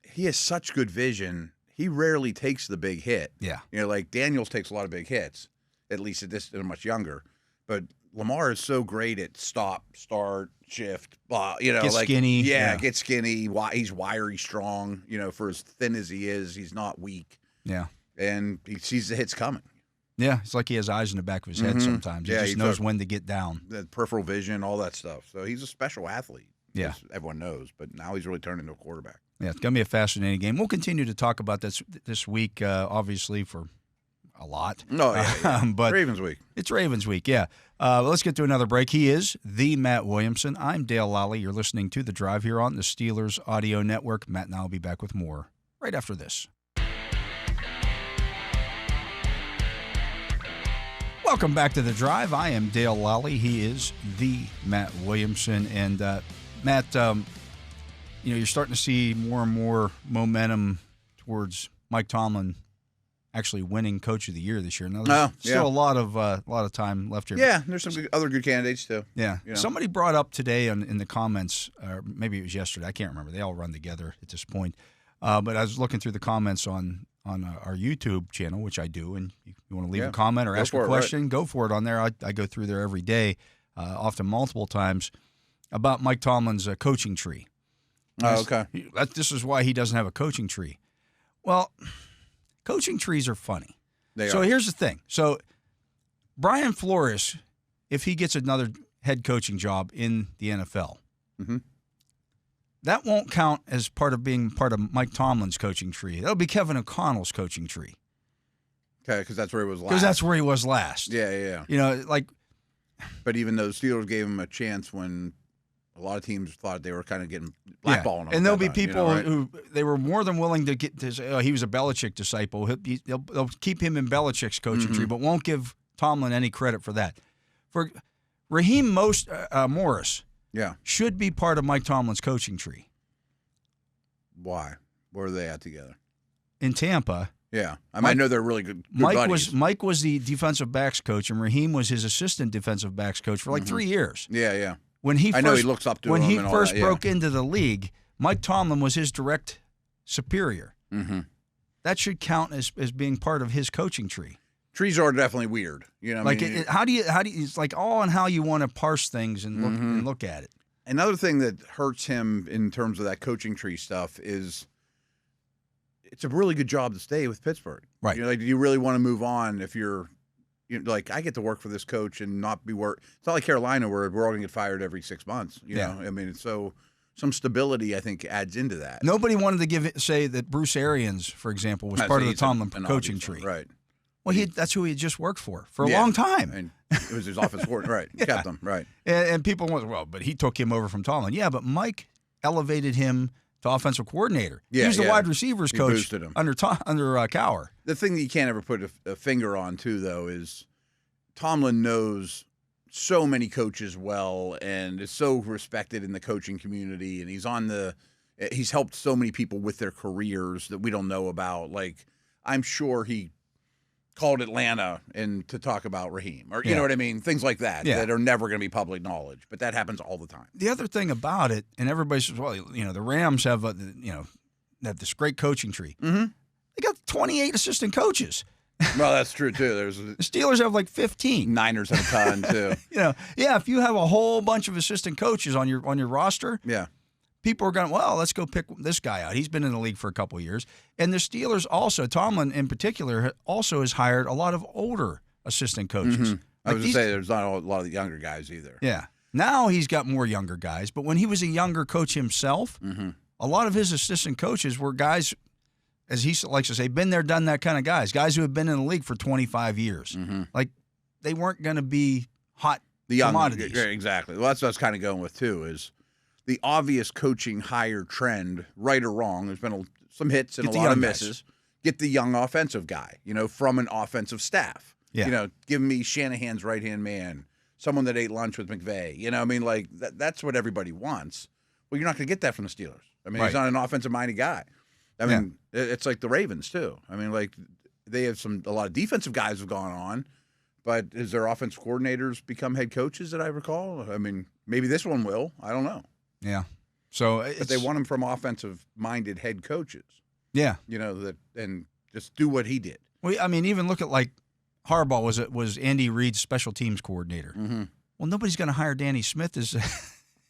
he has such good vision. He rarely takes the big hit.
Yeah.
Like Daniels takes a lot of big hits, at least they're much younger. But Lamar is so great at stop, start, shift,
get skinny.
Yeah, get skinny. He's wiry, strong. For as thin as he is, he's not weak.
Yeah.
And he sees the hits coming.
Yeah, it's like he has eyes in the back of his head sometimes. He just knows when to get down.
The peripheral vision, all that stuff. So he's a special athlete.
Yeah.
Everyone knows, but now he's really turned into a quarterback.
Yeah, it's going to be a fascinating game. We'll continue to talk about this week, obviously, for a lot.
No,
but
Ravens week.
It's Ravens week, yeah. Let's get to another break. He is the Matt Williamson. I'm Dale Lolley. You're listening to The Drive here on the Steelers Audio Network. Matt and I will be back with more right after this. Welcome back to The Drive. I am Dale Lolley. He is the Matt Williamson. And, Matt, you're starting to see more and more momentum towards Mike Tomlin actually winning Coach of the Year this year. Now, there's still a lot of time left here.
Yeah, there's some other good candidates, too.
Yeah. Somebody brought up today in the comments, or maybe it was yesterday, I can't remember. They all run together at this point. But I was looking through the comments on our YouTube channel, which I do, and you want to leave a comment or ask a question, go for it on there. I go through there every day, often multiple times, about Mike Tomlin's coaching tree.
Okay.
This is why he doesn't have a coaching tree. Well, coaching trees are funny. So here's the thing. So Brian Flores, if he gets another head coaching job in the NFL, that won't count as being part of Mike Tomlin's coaching tree. That'll be Kevin O'Connell's coaching tree.
Okay, because that's where he was last.
Because that's where he was last.
Yeah. But even though the Steelers gave him a chance when a lot of teams thought they were kind of getting blackballing him.
And there'll be people who they were more than willing to get to say, he was a Belichick disciple. They'll keep him in Belichick's coaching tree, but won't give Tomlin any credit for that. For Raheem Morris should be part of Mike Tomlin's coaching tree.
Why? Where are they at together?
In Tampa.
Yeah. I know they're really good buddies.
Mike was the defensive backs coach, and Raheem was his assistant defensive backs coach for like 3 years.
Yeah.
I
know he looks up to him.
When he first broke into the league, Mike Tomlin was his direct superior. That should count as being part of his coaching tree.
Trees are definitely weird,
how do you? It's like all on how you want to parse things and look at it.
Another thing that hurts him in terms of that coaching tree stuff is it's a really good job to stay with Pittsburgh.
Right.
Do you really want to move on if you're I get to work for this coach and not be work. It's not like Carolina where we're all going to get fired every 6 months. You know, I mean, so some stability I think adds into that.
Nobody wanted to say that Bruce Arians, for example, was part of the Tomlin coaching tree.
Right.
Well, that's who he had just worked for a long time.
And it was his offense coordinator, right? Kept him, right?
And people went, but he took him over from Tomlin. Yeah, but Mike elevated him to offensive coordinator. He was the wide receivers coach under Cowher.
The thing that you can't ever put a finger on, too, though, is Tomlin knows so many coaches well and is so respected in the coaching community, and he's helped so many people with their careers that we don't know about. Like, I'm sure he called Atlanta and to talk about Raheem, or you know what I mean? Things like that that are never going to be public knowledge, but that happens all the time.
The other thing about it, and everybody says, well, the Rams have have this great coaching tree.
Mm-hmm.
They got 28 assistant coaches.
Well, that's true too.
The Steelers have like 15.
Niners have a ton too.
If you have a whole bunch of assistant coaches on your roster, people are going, well, let's go pick this guy out. He's been in the league for a couple of years. And the Steelers also, Tomlin in particular, also has hired a lot of older assistant coaches.
Mm-hmm. I was going to say there's not a lot of the younger guys either.
Yeah. Now he's got more younger guys. But when he was a younger coach himself, a lot of his assistant coaches were guys, as he likes to say, been there, done that kind of guys who have been in the league for 25 years.
Mm-hmm.
Like, they weren't going to be hot commodities.
Yeah, exactly. Well, that's what I was kind of going with, too, is the obvious coaching hire trend, right or wrong. There's been some hits and a lot of misses. Get the young offensive guy, from an offensive staff.
Yeah.
Give me Shanahan's right-hand man, someone that ate lunch with McVay. That's what everybody wants. Well, you're not going to get that from the Steelers. He's not an offensive-minded guy. It's like the Ravens, too. They have a lot of defensive guys have gone on, but is their offensive coordinators become head coaches that I recall? Maybe this one will. I don't know.
Yeah. So
but they want him from offensive-minded head coaches.
Yeah.
And just do what he did.
Well, even look at Harbaugh was Andy Reid's special teams coordinator.
Mm-hmm.
Well, nobody's going to hire Danny Smith as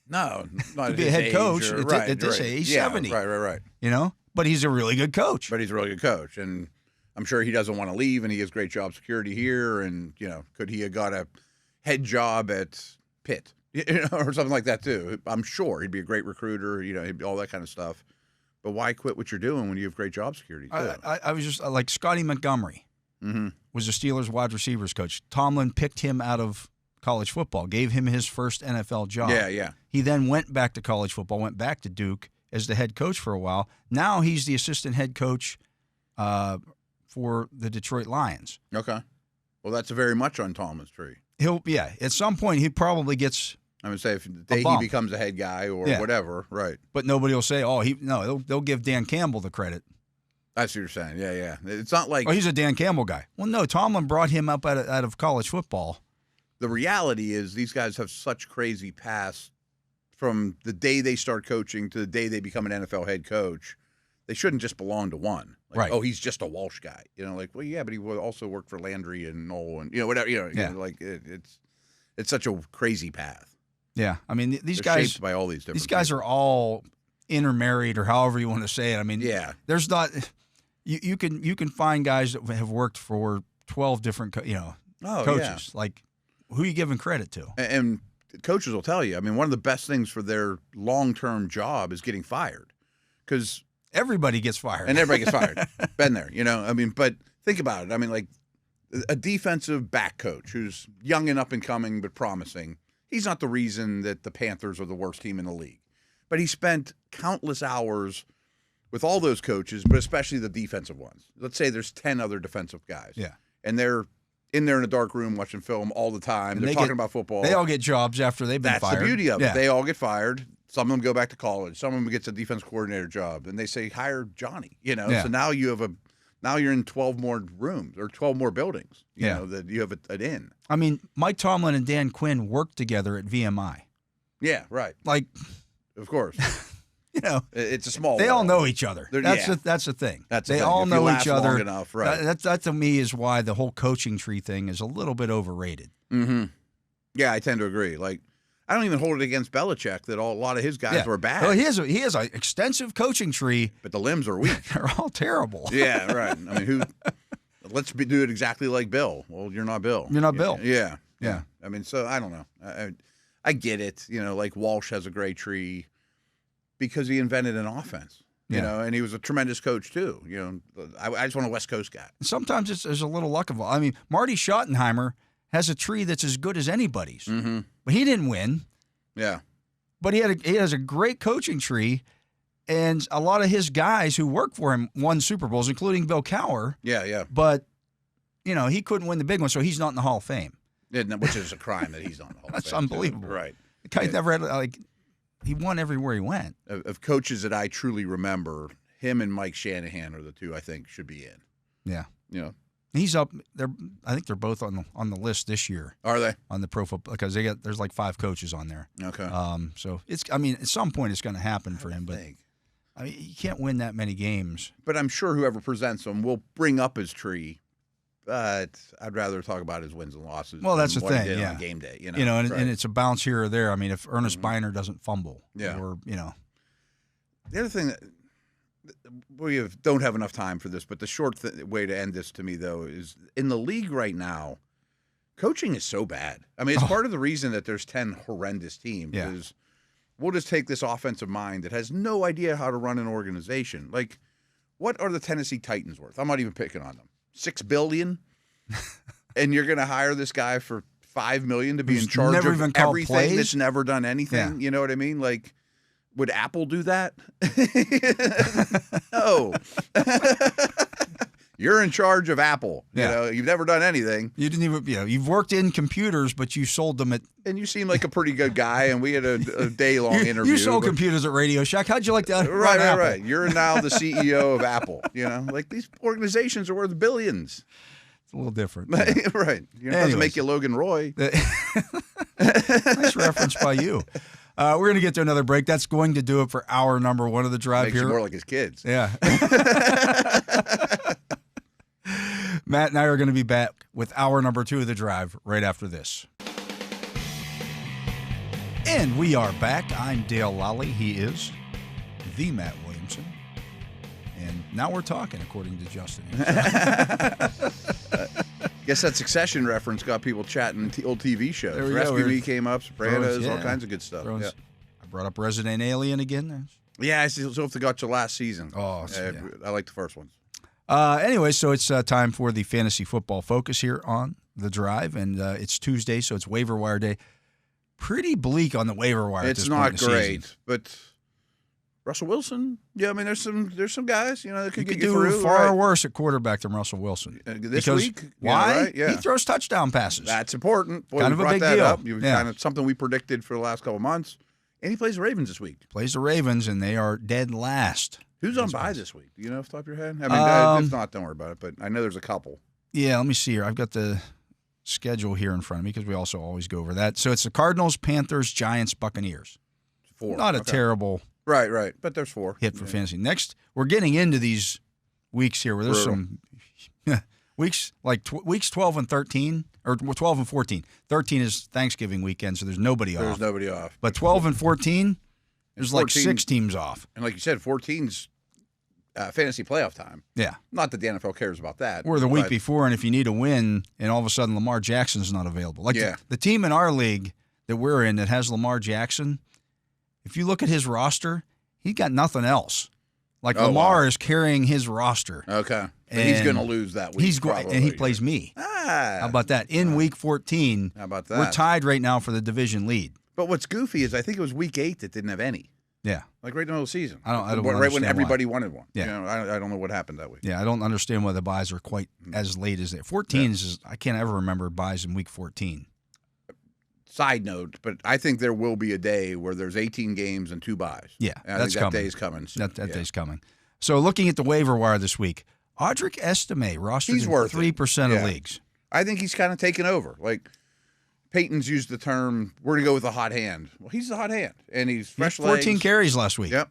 not
to be a head coach at this age. He's 70.
Right.
But he's a really good coach.
And I'm sure he doesn't want to leave, and he has great job security here. And could he have got a head job at Pitt, or something like that too? I'm sure he'd be a great recruiter. All that kind of stuff. But why quit what you're doing when you have great job security too?
I was just like Scotty Montgomery was the Steelers wide receivers coach. Tomlin picked him out of college football, gave him his first NFL job.
Yeah.
He then went back to college football, went back to Duke as the head coach for a while. Now he's the assistant head coach for the Detroit Lions.
Okay. Well, that's very much on Tomlin's tree.
At some point he probably gets
I would say if the day he becomes a head guy or whatever, right.
But nobody will say, they'll give Dan Campbell the credit.
That's what you're saying. Yeah. It's not like
he's a Dan Campbell guy. Well, no, Tomlin brought him up out of college football.
The reality is these guys have such crazy paths from the day they start coaching to the day they become an NFL head coach. They shouldn't just belong to one.
Right.
Oh, he's just a Walsh guy. But he also worked for Landry and Knoll and whatever. It's such a crazy path.
Yeah, these
They're
guys
shaped by all these different.
These guys
people.
are all intermarried, or however you want to say it. There's not. You can find guys that have worked for 12 different coaches.
Yeah.
Like, who are you giving credit to?
And coaches will tell you. One of the best things for their long-term job is getting fired, because
everybody gets fired.
And everybody gets fired. Been there, But think about it. Like a defensive back coach who's young and up and coming but promising. He's not the reason that the Panthers are the worst team in the league. But he spent countless hours with all those coaches, but especially the defensive ones. Let's say there's 10 other defensive guys.
Yeah.
And they're in there in a dark room watching film all the time. They're talking about football.
They all get jobs after they've been fired.
That's the beauty of it. They all get fired. Some of them go back to college. Some of them gets a defense coordinator job. And they say, hire Johnny. So now you have now you're in 12 more rooms or 12 more buildings, you know, that you have an inn.
Mike Tomlin and Dan Quinn worked together at VMI.
Yeah, right. Of course. It's a small
They
world.
all know each other. That's the thing. They all know each other.
Long enough, right.
That to me is why the whole coaching tree thing is a little bit overrated.
Mm-hmm. Yeah, I tend to agree. I don't even hold it against Belichick that a lot of his guys were bad.
Well, he has an extensive coaching tree,
but the limbs are weak.
They're all terrible.
Yeah, right. Let's do it exactly like Bill. Well, you're not Bill.
You're not Bill.
Yeah. So I don't know. I get it. Like Walsh has a great tree because he invented an offense. You know, and he was a tremendous coach too. I just want a West Coast guy.
Sometimes there's a little luck involved. Marty Schottenheimer has a tree that's as good as anybody's, but he didn't win.
Yeah,
but he has a great coaching tree, And a lot of his guys who work for him won Super Bowls, including Bill Cowher.
Yeah.
But, he couldn't win the big one, so he's not in the Hall of Fame.
Which is a crime that he's not in the Hall of Fame.
That's unbelievable.
Too. Right.
The guy never had, he won everywhere he went.
Of coaches that I truly remember, him and Mike Shanahan are the two I think should be in.
Yeah.
He's
up. I think they're both on the list this year.
Are they?
On the Pro Football, because there's like 5 coaches on there.
Okay.
So at some point it's going to happen for him, but you can't win that many games.
But I'm sure whoever presents him will bring up his tree. But I'd rather talk about his wins and losses.
Well, that's the thing.
He did on game day.
And it's a bounce here or there. I mean, if Ernest Biner doesn't fumble, or
The other thing that we don't have enough time for this, but the short way to end this to me though is in the league right now, coaching is so bad. I mean, it's part of the reason that there's 10 horrendous teams. Is we'll just take this offensive mind that has no idea how to run an organization. Like, what are the Tennessee Titans worth? I'm not even picking on them. $6 billion, and you're going to hire this guy for $5 million to be in charge of everything that's never done anything. You know what I mean? Like, would Apple do that? No. You're in charge of Apple. You've never done anything.
You didn't even. You've worked in computers, but you sold them at.
And you seem like a pretty good guy. And we had a day-long interview.
You sold computers at Radio Shack. How'd you like that?
Right. You're now the CEO of Apple. Like these organizations are worth billions.
It's a little different.
Right. It doesn't make you Logan Roy.
Nice reference by you. We're going to get to another break. That's going to do it for hour number 1 of the drive.
Makes
here.
You more like his kids.
Yeah. Matt and I are going to be back with hour number 2 of the drive right after this. And we are back. I'm Dale Lolley. He is the Matt Williamson. And now we're talking, according to Justin.
Guess that Succession reference got people chatting old TV shows. Rescue Me came up, Sopranos, all kinds of good stuff. Yeah.
I brought up Resident Alien again.
Yeah, I still have to got your last season.
Oh,
I like the first ones.
Anyway, so it's time for the fantasy football focus here on the drive, and it's Tuesday, so it's waiver wire day. Pretty bleak on the waiver wire.
It's not great, but Russell Wilson. Yeah, I mean, there's some guys that could get you through.
Far worse at quarterback than Russell Wilson
this week.
Why?
Right? Yeah.
He throws touchdown passes.
That's important. Boy,
kind of a big deal.
Kind of something we predicted for the last couple of months. And he plays the Ravens this week.
Plays the Ravens, and they are dead last.
Who's on bye this week? Do you know off the top of your head? I mean, if not, don't worry about it. But I know there's a couple.
Yeah, let me see here. I've got the schedule here in front of me because we also always go over that. So it's the Cardinals, Panthers, Giants, Buccaneers.
4.
Not a terrible
right. But there's 4
hit for fantasy. Next, we're getting into these weeks here where there's some weeks like weeks 12 and 13 or 12 and 14. 13 is Thanksgiving weekend, so there's nobody off.
There's nobody off.
But 12 and 14, there's 14, like 6 teams off.
And like you said, 14's fantasy playoff time.
Yeah.
Not that the NFL cares about that.
Or the week before, and if you need a win, and all of a sudden Lamar Jackson's not available. Like the team in our league that we're in that has Lamar Jackson, if you look at his roster, he got nothing else. Like Lamar is carrying his roster.
Okay. And he's going to lose that week.
And he plays me. How about that? In week 14,
how about that?
We're tied right now for the division lead.
But what's goofy is I think it was week 8 that didn't have any.
Yeah.
Like right in the middle of the season.
I don't
right when everybody
why.
Wanted one.
Yeah.
I don't know what happened that week.
Yeah, I don't understand why the buys are quite as late as they. 14 is I can't ever remember buys in week 14.
Side note, but I think there will be a day where there's 18 games and 2 buys.
Yeah,
that's coming. That day's coming.
That day's coming. So looking at the waiver wire this week, Audric Estime rostered in 3% of leagues.
I think he's kind of taken over. Like Peyton's used the term, we're going to go with a hot hand. Well, he's the hot hand, and he's fresh legs.
14 carries last week.
Yep.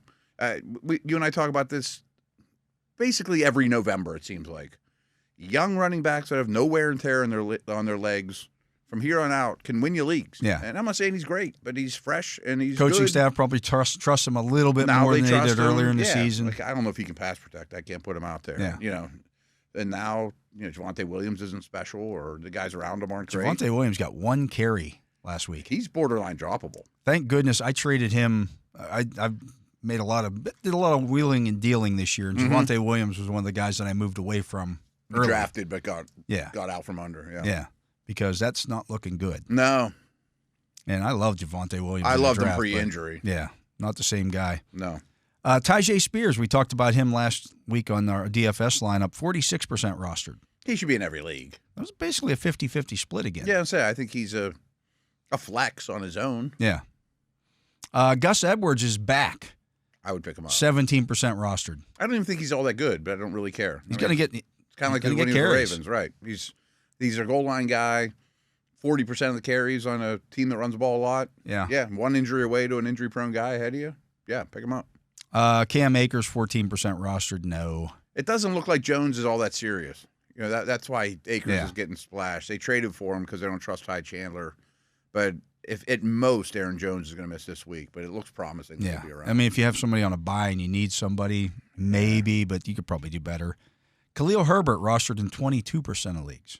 You and I talk about this basically every November, it seems like. Young running backs that have no wear and tear on their legs from here on out can win you leagues.
Yeah.
And I'm not saying he's great, but he's fresh and he's
Coaching
good.
staff probably trust him a little bit more than they did earlier in the season.
Like, I don't know if he can pass protect. I can't put him out there.
Yeah.
And now, Javonte Williams isn't special, or the guys around him aren't great.
Javonte Williams got 1 carry last week.
He's borderline droppable.
Thank goodness I traded him. I've did a lot of wheeling and dealing this year, and Javonte Williams was one of the guys that I moved away from early.
Drafted, but got out from under.
Yeah, because that's not looking good.
No.
And I love Javonte Williams.
I loved him pre-injury.
Yeah, not the same guy.
No.
Tyjae Spears, we talked about him last week on our DFS lineup, 46% rostered.
He should be in every league.
That was basically a 50-50 split again.
Yeah, I think he's a flex on his own.
Yeah. Gus Edwards is back.
I would pick him up.
17% rostered.
I don't even think he's all that good, but I don't really care.
He's going to get.
It's kind of like when he was the Ravens, right? He's a goal line guy. 40% of the carries on a team that runs the ball a lot.
Yeah.
Yeah. One injury away to an injury-prone guy ahead of you. Yeah, pick him up.
Cam Akers, 14% rostered. No.
It doesn't look like Jones is all that serious. You know, that's why Akers is getting splashed. They traded for him because they don't trust Ty Chandler. But if at most Aaron Jones is going to miss this week, but it looks promising.
Yeah.
To be around.
I mean, if you have somebody on a bye and you need somebody, maybe, but you could probably do better. Khalil Herbert rostered in 22% of leagues.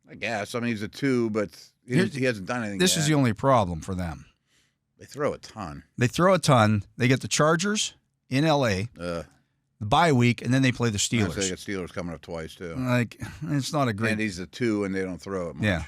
I guess. I mean, he's a 2, but he hasn't done anything
This
yet.
is the only problem for them.
They throw a ton.
They get the Chargers in L.A., the bye week, and then they play the Steelers.
They get Steelers coming up twice, too.
Like, it's not a great...
And he's a 2, and they don't throw it much.
Yeah.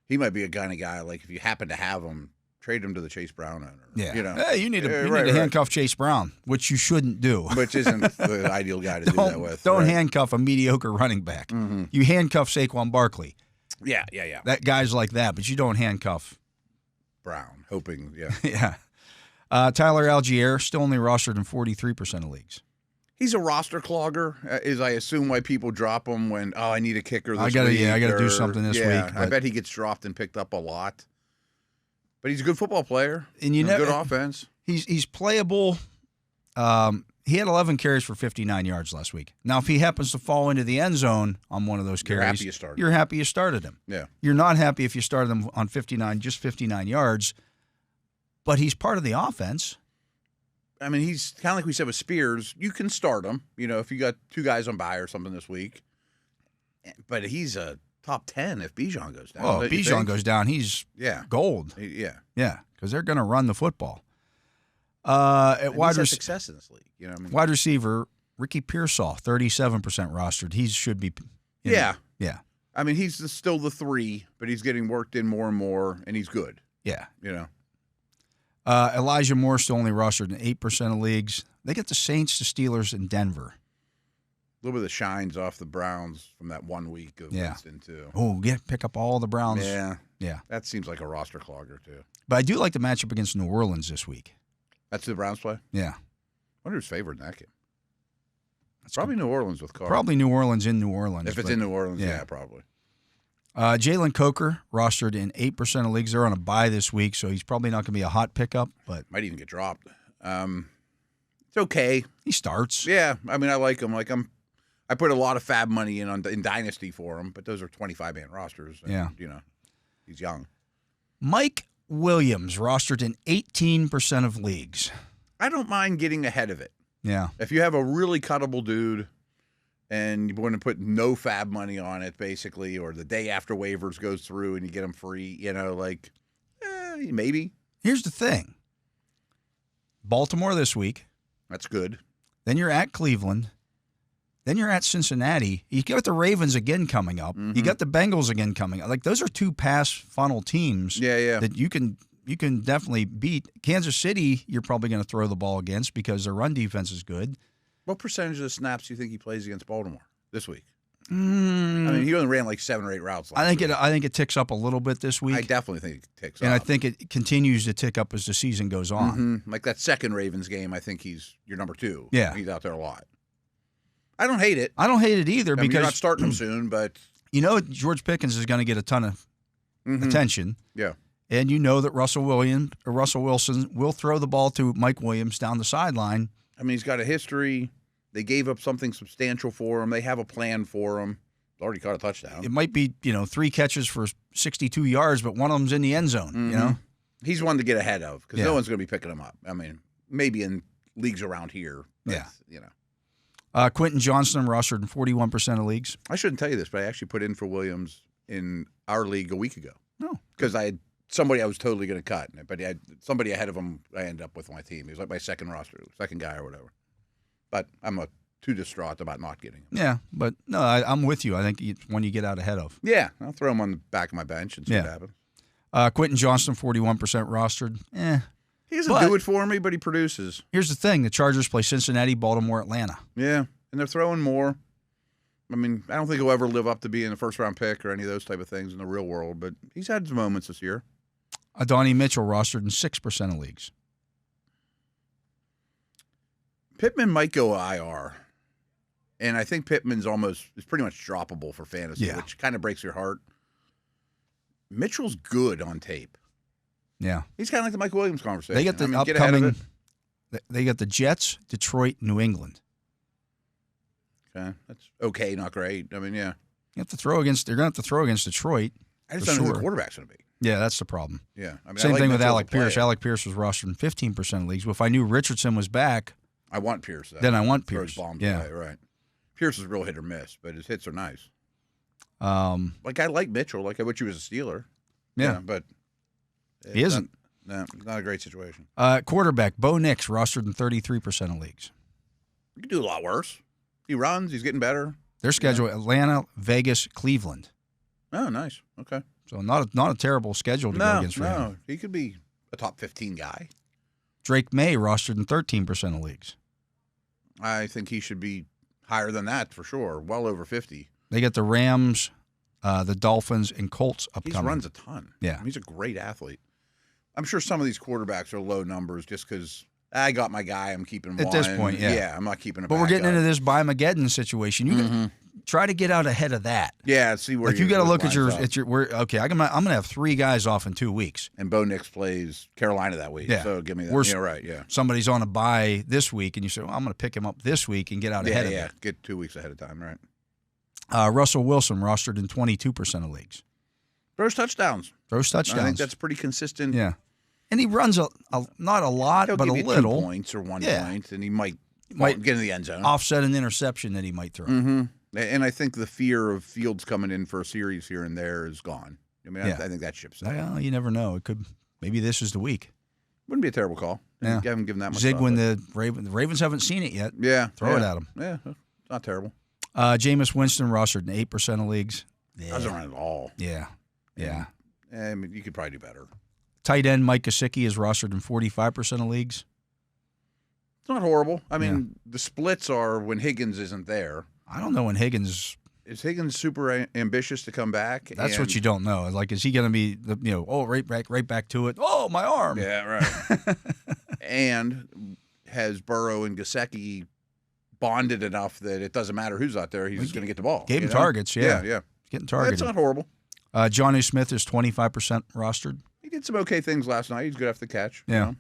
He might be a kind of guy, like, if you happen to have him, trade him to the Chase Brown owner.
Yeah.
You know?
Hey, you need to handcuff Chase Brown, which you shouldn't do.
Which isn't the ideal guy to do that with.
Don't handcuff a mediocre running back.
Mm-hmm.
You handcuff Saquon Barkley.
Yeah.
That guy's like that, but you don't handcuff
Brown, hoping,
yeah. Tyler Algier, still only rostered in 43% of leagues.
He's a roster clogger, is I assume why people drop him when, I need a kicker this week.
I got to do something this week.
I bet he gets dropped and picked up a lot. But he's a good football player.
And good
offense.
He's playable. He had 11 carries for 59 yards last week. Now, if he happens to fall into the end zone on one of those carries, you're happy you started him.
Yeah.
You're not happy if you started him on 59 yards, but he's part of the offense.
I mean, he's kind of like we said with Spears. You can start him, if you got 2 guys on bye or something this week. But he's a top 10 if Bijan goes down.
Oh, if Bijan goes down, he's gold.
Yeah.
Yeah, because they're going to run the football.
Success in this league.
Wide receiver, Ricky Pearsall, 37% rostered. He should be.
Yeah.
I
mean, he's still the 3, but he's getting worked in more and more, and he's good.
Yeah.
Elijah
Moore still only rostered in 8% of leagues. They get the Saints, the Steelers, and Denver.
A little bit of shines off the Browns from that 1 week of Winston, too.
Oh, pick up all the Browns.
Yeah. That seems like a roster clogger, too.
But I do like the matchup against New Orleans this week.
That's the Browns play?
Yeah.
I wonder who's favored in that game. That's probably New Orleans with Carr.
Probably New Orleans in New Orleans.
If it's in New Orleans, yeah probably.
Jalen Coker rostered in 8% of leagues. They're on a bye this week, so he's probably not going to be a hot pickup. But
might even get dropped. It's okay.
He starts.
Yeah, I mean, I like him. I put a lot of fab money in Dynasty for him, but those are 25-man rosters. And, he's young.
Mike Williams rostered in 18% of leagues.
I don't mind getting ahead of it.
Yeah.
If you have a really cuttable dude and you want to put no fab money on it, basically, or the day after waivers goes through and you get him free, maybe.
Here's the thing. Baltimore this week.
That's good.
Then you're at Cleveland. Then you're at Cincinnati. You got the Ravens again coming up. Mm-hmm. You got the Bengals again coming up. Like, those are 2 pass funnel teams that you can definitely beat. Kansas City, you're probably going to throw the ball against because their run defense is good.
What percentage of the snaps do you think he plays against Baltimore this week? I mean, he only ran like 7 or 8 routes last week.
I think it ticks up a little bit this week.
I definitely think it ticks up.
And I think it continues to tick up as the season goes on.
Mm-hmm. Like that second Ravens game, I think he's your number 2.
Yeah.
He's out there a lot. I don't hate it.
I don't hate it either because
you're not starting him soon, but
George Pickens is going to get a ton of attention.
Yeah.
And you know that Russell Wilson will throw the ball to Mike Williams down the sideline.
I mean, he's got a history. They gave up something substantial for him. They have a plan for him. He's already caught a touchdown.
It might be, 3 catches for 62 yards, but one of them's in the end zone,
He's one to get ahead of because no one's going to be picking him up. I mean, maybe in leagues around here. But,
Quentin Johnston rostered in 41% of leagues.
I shouldn't tell you this, but I actually put in for Williams in our league a week ago.
No.
Because I had somebody I was totally going to cut, but I had somebody ahead of him I ended up with my team. He was like my second guy or whatever. But I'm too distraught about not getting him.
Yeah, but no, I'm with you. I think it's one you get out ahead of.
Yeah, I'll throw him on the back of my bench and see what happens.
Quentin Johnston, 41% rostered.
He doesn't do it for me, but he produces.
Here's the thing. The Chargers play Cincinnati, Baltimore, Atlanta.
Yeah, and they're throwing more. I mean, I don't think he'll ever live up to being a first-round pick or any of those type of things in the real world, but he's had some moments this year.
Adonai Mitchell rostered in 6% of leagues.
Pittman might go IR, and I think Pittman's is pretty much droppable for fantasy, which kind of breaks your heart. Mitchell's good on tape.
Yeah,
he's kind of like the Mike Williams conversation.
They get the upcoming. They get the Jets, Detroit, New England.
Okay, that's okay, not great. I mean, yeah,
you have to throw against. They're going to have to throw against Detroit.
I just don't know who the quarterback's going to be.
Yeah, that's the problem.
Yeah, I mean,
same thing with Alec Pierce. Alec Pierce was rostered in 15% of leagues. Well, if I knew Richardson was back,
I want Pierce.
Then I want Pierce.
Bombs away, right. Pierce is real hit or miss, but his hits are nice. Like I like Mitchell. Like I wish he was a Steeler.
Yeah,
but
he isn't.
No, not a great situation.
Quarterback Bo Nix rostered in 33% of leagues.
You could do a lot worse. He runs. He's getting better.
Their schedule: Atlanta, Vegas, Cleveland.
Oh, nice. Okay.
So not a terrible schedule to go against for him.
No, he could be a top 15 guy.
Drake May rostered in 13% of leagues.
I think he should be higher than that for sure. Well over 50.
They get the Rams, the Dolphins, and Colts upcoming.
He runs a ton.
Yeah,
he's a great athlete. I'm sure some of these quarterbacks are low numbers just because I got my guy. I'm keeping him
at this point. Yeah,
I'm not keeping him.
But we're getting into this Buy-Mageddon situation. You try to get out ahead of that.
Yeah, see where
you got to look at your. Okay, I'm gonna have 3 guys off in 2 weeks.
And Bo Nix plays Carolina that week. Yeah, so give me that. Right. Yeah,
somebody's on a bye this week, and you say, well, I'm gonna pick him up this week and get out ahead of it. Yeah,
get 2 weeks ahead of time. Right.
Russell Wilson rostered in 22% of leagues.
Throws touchdowns.
I
think that's pretty consistent.
Yeah. And he runs not a lot,
He'll
but
give
a
you
little.
2 points or 1 point, and he might get in the end zone.
Offset an interception that he might throw.
Mm-hmm. And I think the fear of Fields coming in for a series here and there is gone. I mean, I think that ship's out.
Well, you never know. It could. Maybe this is the week.
Wouldn't be a terrible call.
Yeah.
I haven't given that much
Zig
thought,
when the Ravens haven't seen it yet.
Yeah.
Throw it at them.
Yeah, not terrible.
Jameis Winston rostered in 8% of leagues.
Doesn't run at all.
Yeah.
I mean, you could probably do better.
Tight end Mike Gesicki is rostered in 45% of leagues.
It's not horrible. I mean, the splits are when Higgins isn't there.
I don't know when Higgins.
Is Higgins super ambitious to come back?
That's what you don't know. Like, is he going to be right back to it? Oh, my arm.
Yeah, right. And has Burrow and Gesicki bonded enough that it doesn't matter who's out there. He's just going to get the ball.
Gave him targets. Yeah.
He's
getting targeted.
That's not horrible.
Johnny Smith is 25% rostered.
He did some okay things last night. He's good after the catch.
Yeah.
You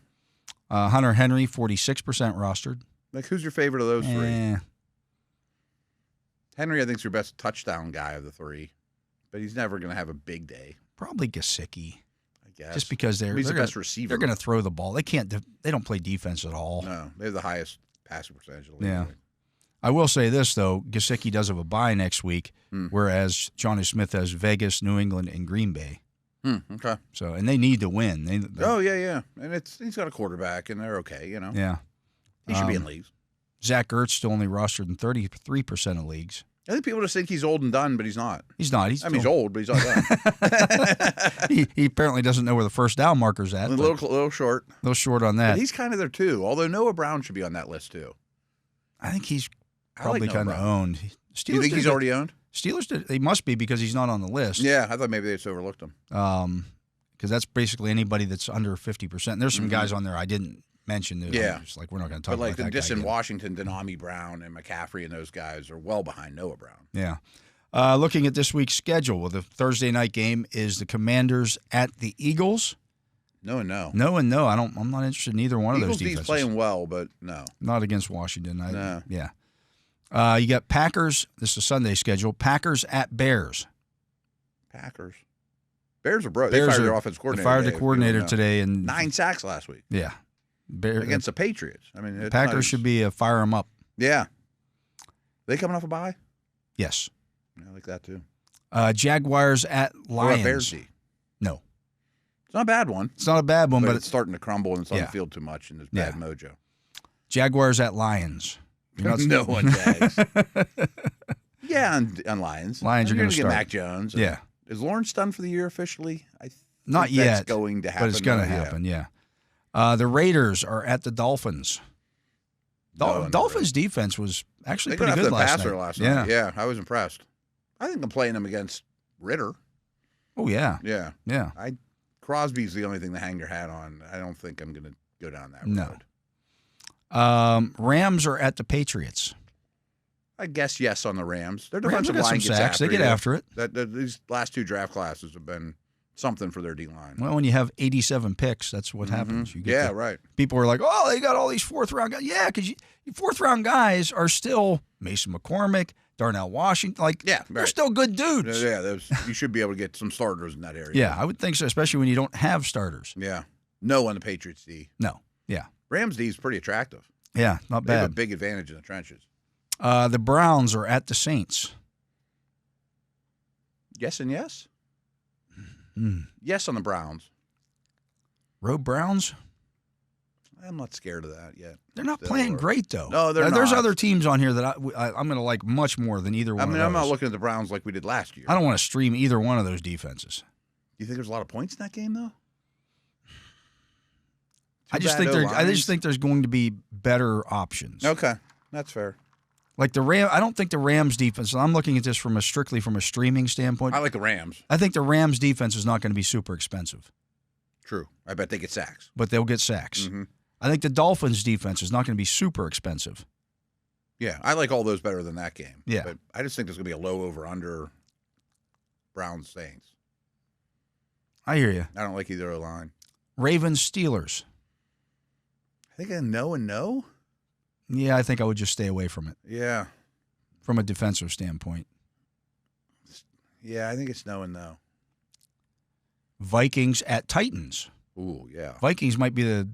know?
Hunter Henry, 46% rostered.
Like, who's your favorite of those 3? Henry, I think, is your best touchdown guy of the 3, but he's never going to have a big day.
Probably Gesicki.
I guess.
Just because
he's the best receiver.
They're going to throw the ball. They can't. They don't play defense at all.
No, they have the highest passing percentage of the league.
Yeah. I will say this, though. Gesicki does have a bye next week, whereas Johnny Smith has Vegas, New England, and Green Bay.
Okay.
So, and they need to win.
Yeah. And he's got a quarterback, and they're okay, you know.
Yeah.
He should be in leagues.
Zach Ertz still only rostered in 33% of leagues.
I think people just think he's old and done, but he's not.
He's not.
He's old, but he's not
done. he apparently doesn't know where the first down marker's at.
A little short.
A little short on that.
But he's kind of there, too, although Noah Brown should be on that list, too.
I think he's probably kind of owned.
Do you think he's already owned?
Steelers, they must be because he's not on the list.
Yeah, I thought maybe they just overlooked him.
Because that's basically anybody that's under 50%. And there's some guys on there I didn't mention. That just like, we're not going to talk about that guy.
But like in Washington, Denami Brown and McCaffrey and those guys are well behind Noah Brown.
Yeah. Looking at this week's schedule, well, the Thursday night game is the Commanders at the Eagles.
No and no.
No and no. I'm not interested in either one of those defenses.
Eagles playing well, but no.
Not against Washington.
No.
Yeah. You got Packers. This is a Sunday schedule. Packers at Bears.
Packers. Bears are broke. They fired their offense coordinator.
They fired the coordinator today. And
9 sacks last week.
Yeah.
Against the Patriots. I mean,
Packers should be a fire them up.
Yeah. They coming off a bye?
Yes.
I like that too.
Jaguars at Lions.
Bears.
No.
It's not a bad one.
It's not a bad one, but
it's starting to crumble and it's on the field too much and there's bad mojo.
Jaguars at Lions.
No one Jags. Yeah, on Lions.
Lions are going to
get Mac Jones.
Yeah.
Is Lawrence done for the year officially?
Not yet.
That's going to happen.
But it's going to happen, yeah. The Raiders are at the Dolphins. Dolphins' defense was actually pretty good last night.
Yeah, I was impressed. I think I'm playing them against Ritter.
Oh, yeah.
Yeah.
Yeah.
Crosby's the only thing to hang your hat on. I don't think I'm going to go down that road.
No. Rams are at the Patriots.
I guess yes on the Rams. Their defensive
line
line
gets sacks. They get after it.
These last 2 draft classes have been something for their D-line.
Well, when you have 87 picks, that's what happens. You get
right.
People are like, oh, they got all these fourth-round guys. Yeah, because your fourth-round guys are still Mason McCormick, Darnell Washington. They're still good dudes.
Yeah, you should be able to get some starters in that area.
Yeah, I would think so, especially when you don't have starters.
Yeah. No on the Patriots D.
No. Yeah.
Rams D is pretty attractive.
Yeah, not bad.
They have a big advantage in the trenches.
The Browns are at the Saints.
Yes and yes? Yes on the Browns.
Road Browns?
I'm not scared of that yet.
They're not playing great, though.
No, they're not.
There's other teams on here that I'm going to like much more than either one of those.
I'm not looking at the Browns like we did last year.
I don't want to stream either one of those defenses.
You think there's a lot of points in that game, though?
I just think there's going to be better options.
Okay, that's fair.
Like I don't think the Rams defense, and I'm looking at this strictly from a streaming standpoint.
I like the Rams.
I think the Rams defense is not going to be super expensive.
True. I bet they get sacks.
But they'll get sacks.
Mm-hmm.
I think the Dolphins defense is not going to be super expensive.
Yeah, I like all those better than that game.
Yeah.
But I just think there's going to be a low over-under Browns Saints.
I hear you.
I don't like either line.
Ravens Steelers.
I think a no and no.
Yeah, I think I would just stay away from it.
Yeah.
From a defensive standpoint.
Yeah, I think it's no and no.
Vikings at Titans.
Ooh, yeah.
Vikings might be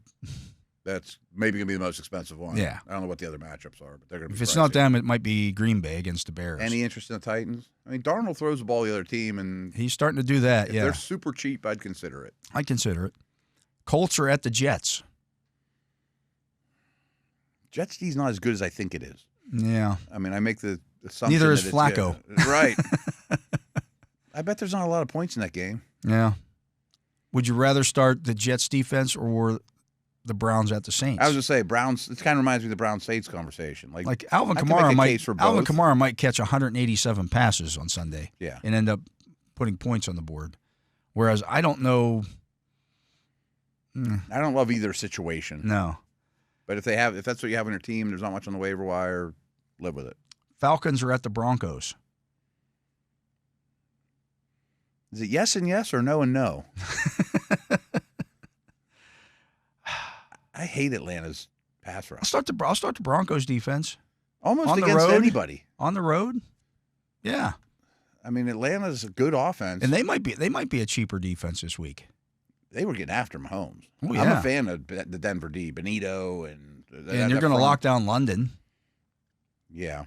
That's maybe going to be the most expensive one.
Yeah.
I don't know what the other matchups are, but they're going to be
If it's
pricey.
not them, it might be Green Bay against the Bears.
Any interest in the Titans? I mean, Darnold throws the ball the other team, and
he's starting to do that,
if they're super cheap, I'd consider it.
I'd consider it. Colts are at the Jets.
Jets D's not as good as I think it is.
Yeah.
I mean, I make the assumption
neither is
that
Flacco.
Right. I bet there's not a lot of points in that game.
Yeah. Would you rather start the Jets defense or the Browns at the Saints?
I was going to say Browns. It kind of reminds me of the Browns Saints conversation. Like
Alvin Kamara might catch 187 passes on Sunday.
Yeah.
And end up putting points on the board. Whereas I don't know.
I don't love either situation.
No.
But if that's what you have on your team, there's not much on the waiver wire, live with it. Falcons
are at the Broncos.
Is it yes and yes or no and no? I hate Atlanta's pass rush.
I'll start the Broncos defense.
Almost
on
against
the road,
anybody.
On the road? Yeah.
I mean, Atlanta's a good offense.
And they might be a cheaper defense this week.
They were getting after Mahomes.
Oh, yeah.
I'm a fan of the Denver D, Benito, and
you're going to lock down London.
Yeah.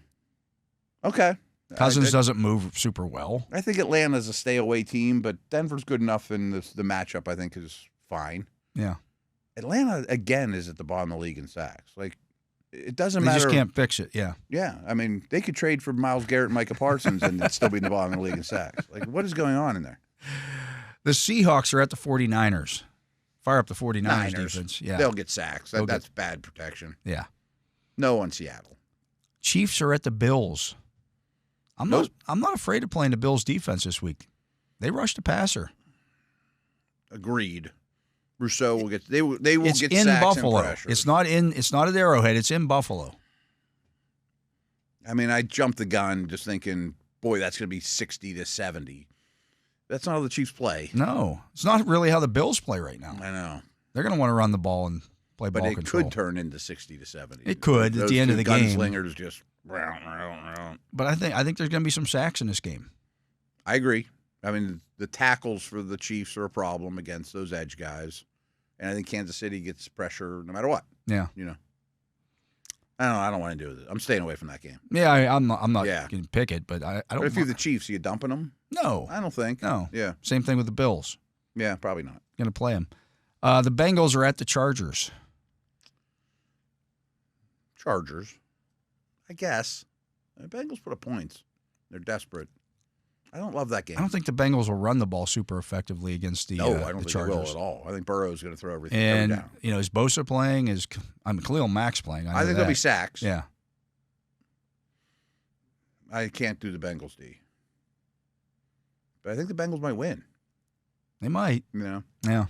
Okay.
Cousins doesn't move super well.
I think Atlanta's a stay-away team, but Denver's good enough, and the matchup, I think, is fine.
Yeah.
Atlanta, again, is at the bottom of the league in sacks. Like, it doesn't matter.
They just can't fix it, yeah.
Yeah. I mean, they could trade for Myles Garrett and Micah Parsons and still be in the bottom of the league in sacks. Like, what is going on in there?
The Seahawks are at the 49ers. Fire up the 49ers defense. Yeah.
They'll get sacks. That's bad protection.
Yeah.
No on Seattle.
Chiefs are at the Bills. I'm not afraid of playing the Bills defense this week. They rush the passer.
Agreed. Rousseau will get they will get
in
sacks
Buffalo.
and pressure.
It's not at Arrowhead, it's in Buffalo.
I mean, I jumped the gun just thinking, boy, that's going to be 60-70. That's not how the Chiefs play.
No. It's not really how the Bills play right now.
I know.
They're going to want to run the ball and play ball control.
But it could turn into 60-70.
It could at the end of the game.
Gunslingers just
But I think there's going to be some sacks in this game.
I agree. I mean, the tackles for the Chiefs are a problem against those edge guys. And I think Kansas City gets pressure no matter what.
Yeah.
You know. I don't want to do it. I'm staying away from that game.
Yeah, I'm not going to pick it, but I don't.
But if you're the Chiefs, are you dumping them?
No.
I don't think.
No.
Yeah.
Same thing with the Bills.
Yeah, probably not.
Going to play them. The Bengals are at the Chargers.
Chargers. I guess. The Bengals put up points. They're desperate. I don't love that game.
I don't think the Bengals will run the ball super effectively against the Chargers.
No, I don't think they will at all. I think Burrow's going to throw everything
and,
down.
Is Bosa playing? Khalil Mack's playing. I think
there'll be sacks.
Yeah.
I can't do the Bengals, D. But I think the Bengals might win.
They might.
Yeah.
Yeah.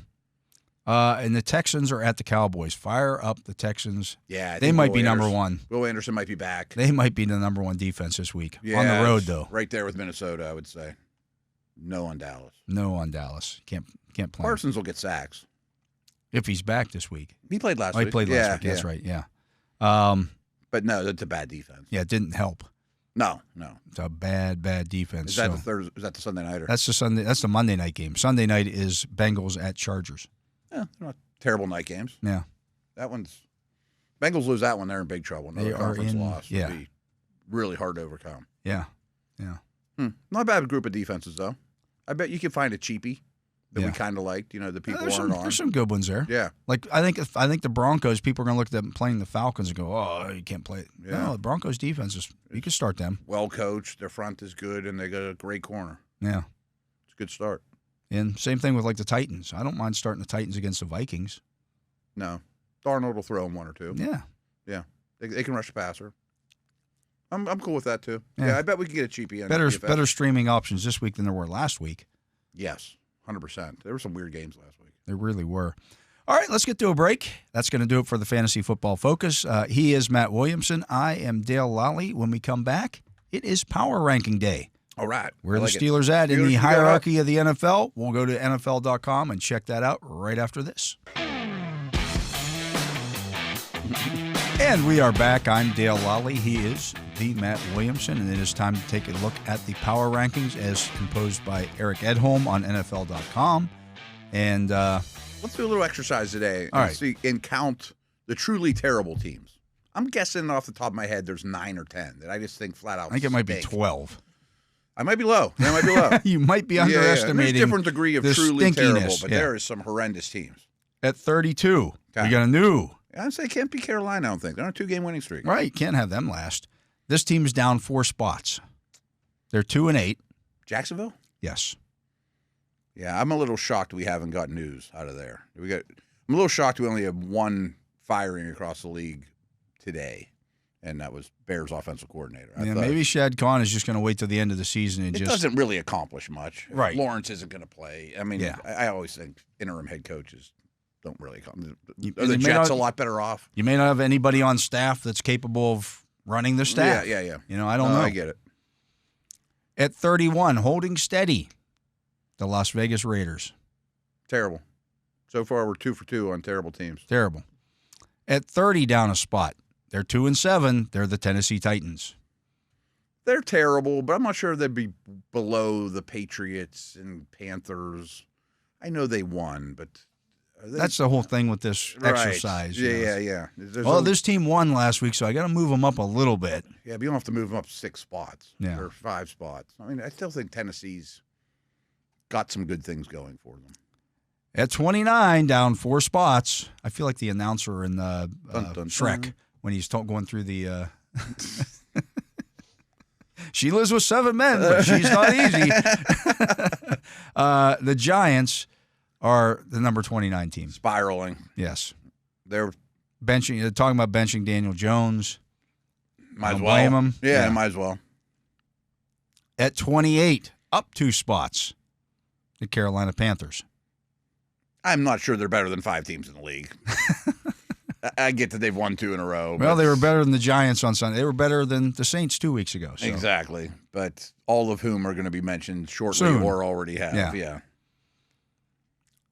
And the Texans are at the Cowboys. Fire up the Texans.
Yeah,
they might be number one.
Will Anderson might be back.
They might be the number one defense this week.
Yeah,
on the road, though.
Right there with Minnesota, I would say. No on Dallas.
No on Dallas. Can't play.
Parsons will get sacks.
If he's back this week.
He played last week.
He played last week. That's right, yeah.
But no, it's a bad defense.
Yeah, it didn't help.
No.
It's a bad defense.
Is that the Sunday nighter?
That's the Monday night game. Sunday night is Bengals at Chargers.
Yeah, they're not terrible night games.
Yeah.
Bengals lose that one, they're in big trouble. Another conference loss would be really hard to overcome.
Yeah.
Not a bad group of defenses, though. I bet you could find a cheapie that we kind of liked, the people aren't on.
There's some good ones there.
Yeah.
Like, I think the Broncos, people are going to look at them playing the Falcons and go, oh, you can't play it. Yeah. No, the Broncos defense you can start them.
Well coached, their front is good, and they got a great corner.
Yeah.
It's a good start.
And same thing with, like, the Titans. I don't mind starting the Titans against the Vikings.
No. Darnold will throw them one or two.
Yeah.
Yeah. They can rush the passer. I'm cool with that, too. Yeah, I bet we can get a cheapie.
Better streaming options this week than there were last week.
Yes, 100%. There were some weird games last week.
There really were. All right, let's get to a break. That's going to do it for the Fantasy Football Focus. He is Matt Williamson. I am Dale Lolley. When we come back, it is Power Ranking Day.
All right.
Where the Steelers at in the hierarchy of the NFL? We'll go to NFL.com and check that out right after this. And we are back. I'm Dale Lolley. He is the Matt Williamson, and it is time to take a look at the power rankings as composed by Eric Edholm on NFL.com. And
let's do a little exercise today and count the truly terrible teams. I'm guessing off the top of my head there's 9 or 10 that I just think flat out.
I think it might be 12.
I might be low. Yeah, I might be low.
You might be underestimating.
There's a different degree of truly terrible, but there is some horrendous teams.
At 32, we got a new.
I'd say it can't be Carolina, I don't think. They're on a 2-game winning streak.
Right, can't have them last. This team's down 4 spots. They're 2-8.
Jacksonville?
Yes.
Yeah, I'm a little shocked we haven't got news out of there. I'm a little shocked we only have one firing across the league today, and that was Bears offensive coordinator.
Maybe Shad Khan is just going to wait till the end of the season and
it doesn't really accomplish much.
Right.
Lawrence isn't going to play. I mean, I always think interim head coaches don't really come. Are the Jets a lot better off?
You may not have anybody on staff that's capable of running the staff.
Yeah.
I don't know.
I get it.
At 31, holding steady, the Las Vegas Raiders.
Terrible. So far, we're 2 for 2 on terrible teams.
Terrible. At 30, down a spot. They're 2-7. They're the Tennessee Titans.
They're terrible, but I'm not sure they'd be below the Patriots and Panthers. I know they won, but
that's the whole thing with this exercise.
Yeah.
This team won last week, so I got to move them up a little bit.
Yeah, but you don't have to move them up 6 spots or 5 spots. I mean, I still think Tennessee's got some good things going for them. At
29, down 4 spots. I feel like the announcer in the Shrek when he's going through the. She lives with 7 men, but she's not easy. The Giants are the number 29 team.
Spiraling.
Yes.
They're
talking about benching Daniel Jones.
Might as well.
Blame him.
Yeah, might as well.
At 28, up 2 spots, the Carolina Panthers.
I'm not sure they're better than 5 teams in the league. I get that they've won 2 in a row.
Well, they were better than the Giants on Sunday. They were better than the Saints 2 weeks ago. So.
Exactly. But all of whom are going to be mentioned shortly or already have. Yeah.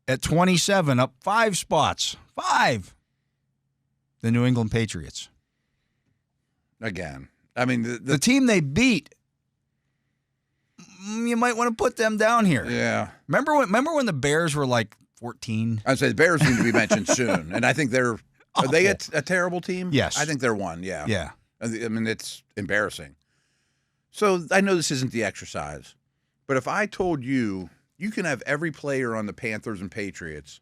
At 27, up 5 spots. 5. The New England Patriots.
Again. I mean,
the team they beat, you might want to put them down here.
Yeah.
Remember when the Bears were like 14?
I'd say the Bears need to be mentioned soon. And I think are they a terrible team?
Yes.
I think they're one, yeah.
Yeah.
I mean, it's embarrassing. So I know this isn't the exercise, but if I told you can have every player on the Panthers and Patriots,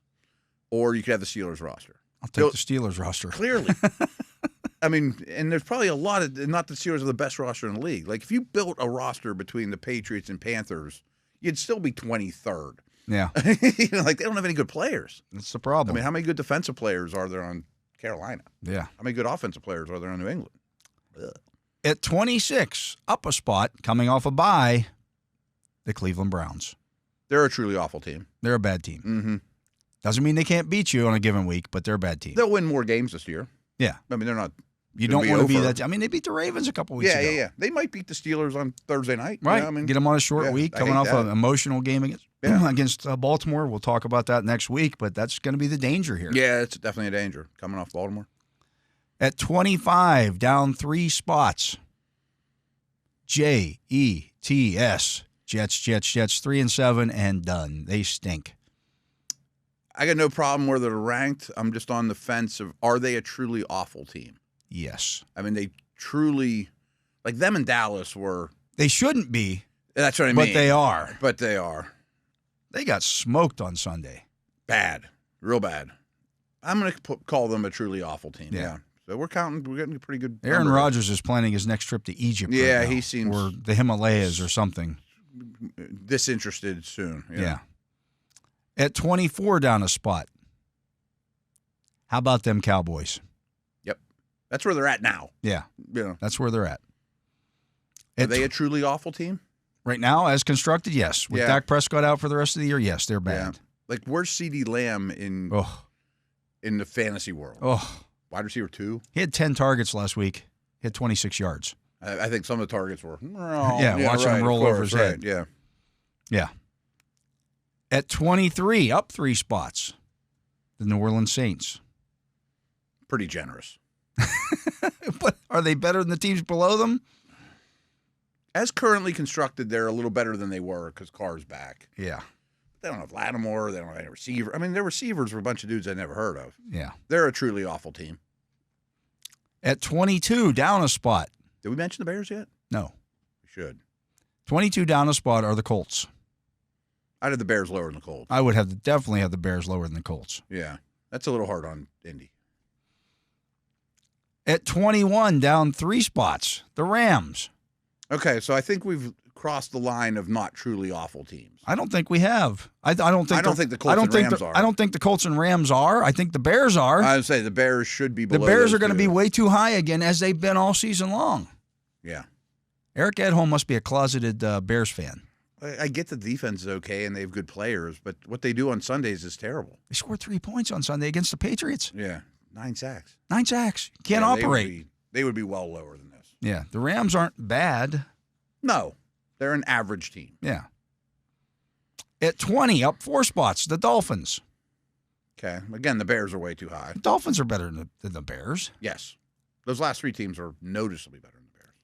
or you could have the Steelers roster.
I'll take the Steelers roster.
Clearly. I mean, and there's probably a lot of, not the Steelers are the best roster in the league. Like, if you built a roster between the Patriots and Panthers, you'd still be 23rd.
Yeah.
They don't have any good players.
That's the problem.
I mean, how many good defensive players are there on Carolina?
Yeah.
How many good offensive players are there on New England? Ugh.
At 26, up a spot, coming off a bye, the Cleveland Browns.
They're a truly awful team.
They're a bad team.
Mm-hmm.
Doesn't mean they can't beat you on a given week, but they're a bad team.
They'll win more games this year.
Yeah.
I mean, they're not.
You don't want to be that. I mean, they beat the Ravens a couple weeks ago.
Yeah. They might beat the Steelers on Thursday night.
Right.
I mean,
get them on a short week, coming off an emotional game against Baltimore. We'll talk about that next week, but that's going to be the danger here.
Yeah, it's definitely a danger coming off Baltimore.
At 25, down 3 spots. Jets. Jets, 3-7, and done. They stink.
I got no problem where they're ranked. I'm just on the fence of, are they a truly awful team?
Yes.
I mean, they truly, like them and Dallas were.
They shouldn't be.
That's what I mean.
But they are. They got smoked on Sunday.
Bad. Real bad. I'm going to call them a truly awful team. Yeah. So we're getting a pretty good.
Aaron Rodgers is planning his next trip to Egypt.
Yeah,
right now,
he seems.
Or the Himalayas or something.
Disinterested soon.
Yeah. At 24, down a spot. How about them Cowboys?
Yep. That's where they're at now.
Yeah. That's where they're at.
Are they a truly awful team?
Right now, as constructed, yes. With Dak Prescott out for the rest of the year, yes, they're bad.
Yeah. Like, where's CeeDee Lamb in the fantasy world? Wide receiver 2?
He had 10 targets last week. He had 26 yards.
I think some of the targets were.
Watching him roll over his head. Yeah. At 23, up 3 spots, the New Orleans Saints.
Pretty generous.
But are they better than the teams below them?
As currently constructed, they're a little better than they were because Carr's back.
Yeah.
They don't have Lattimore. They don't have any receiver. I mean, their receivers were a bunch of dudes I never heard of.
Yeah.
They're a truly awful team.
At 22, down a spot.
Did we mention the Bears yet?
No.
We should.
22 down a spot are the Colts.
I'd have the Bears lower than the Colts.
I would definitely have the Bears lower than the Colts.
Yeah. That's a little hard on Indy.
At 21, down 3 spots, the Rams.
Okay, so I think we've crossed the line of not truly awful teams.
I don't think we have. I don't think
the Colts and Rams are.
I don't think the Colts and Rams are. I think the Bears are.
I would say the Bears should be below.
The Bears are going to be way too high again, as they've been all season long.
Yeah.
Eric Edholm must be a closeted Bears fan.
I get the defense is okay and they have good players, but what they do on Sundays is terrible.
They scored 3 points on Sunday against the Patriots.
Yeah. 9 sacks.
9 sacks. Can't operate.
They would be well lower than this.
Yeah. The Rams aren't bad.
No. They're an average team.
Yeah. At 20, up 4 spots, the Dolphins.
Okay. Again, the Bears are way too high.
The Dolphins are better than the Bears.
Yes. Those last 3 teams are noticeably better than the Bears.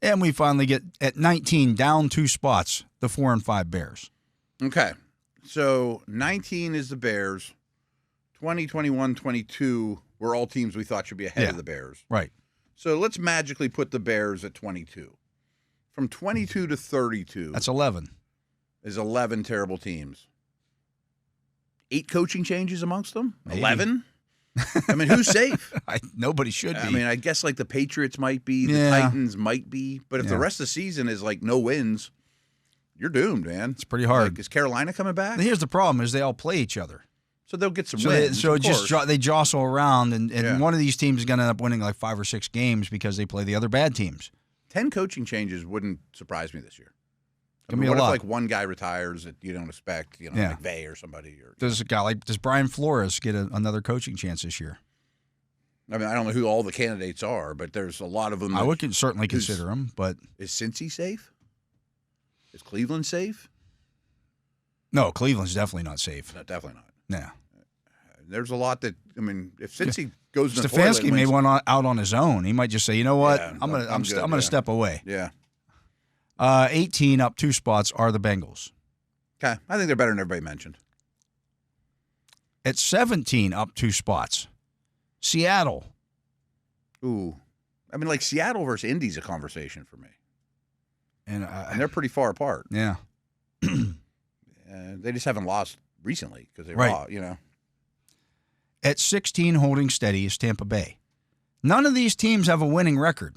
And we finally get at 19, down 2 spots, the 4 and 5 Bears.
Okay. So 19 is the Bears. 20, 21, 22 were all teams we thought should be ahead of the Bears.
Right.
So let's magically put the Bears at 22. From 22 to 32.
That's 11.
Is 11 terrible teams. 8 coaching changes amongst them?
Maybe.
11? I mean, who's safe?
Nobody should be.
I mean, I guess like the Patriots might be, the Titans might be, but if the rest of the season is like no wins, you're doomed, man.
It's pretty hard.
Like, is Carolina coming back?
Here's the problem: is they all play each other,
so they'll get some wins.
They jostle around, and one of these teams is going to end up winning like 5 or 6 games because they play the other bad teams.
10 coaching changes wouldn't surprise me this year.
What if
like one guy retires that you don't expect, McVay or somebody?
Does Brian Flores get another coaching chance this year?
I mean, I don't know who all the candidates are, but there's a lot of them.
I would certainly consider him, but
is Cincy safe? Is Cleveland safe?
No, Cleveland's definitely not safe.
No, definitely not.
Yeah.
There's a lot that, I mean, if Cincy goes in the
Stefanski may went out on his own. He might just say, you know what, I'm going to step away.
Yeah.
18 up 2 spots are the Bengals.
Okay. I think they're better than everybody mentioned.
At 17 up 2 spots, Seattle.
Ooh. I mean, like Seattle versus Indy's a conversation for me.
And
they're pretty far apart.
Yeah.
They just haven't lost recently because they lost,
At 16, holding steady is Tampa Bay. None of these teams have a winning record,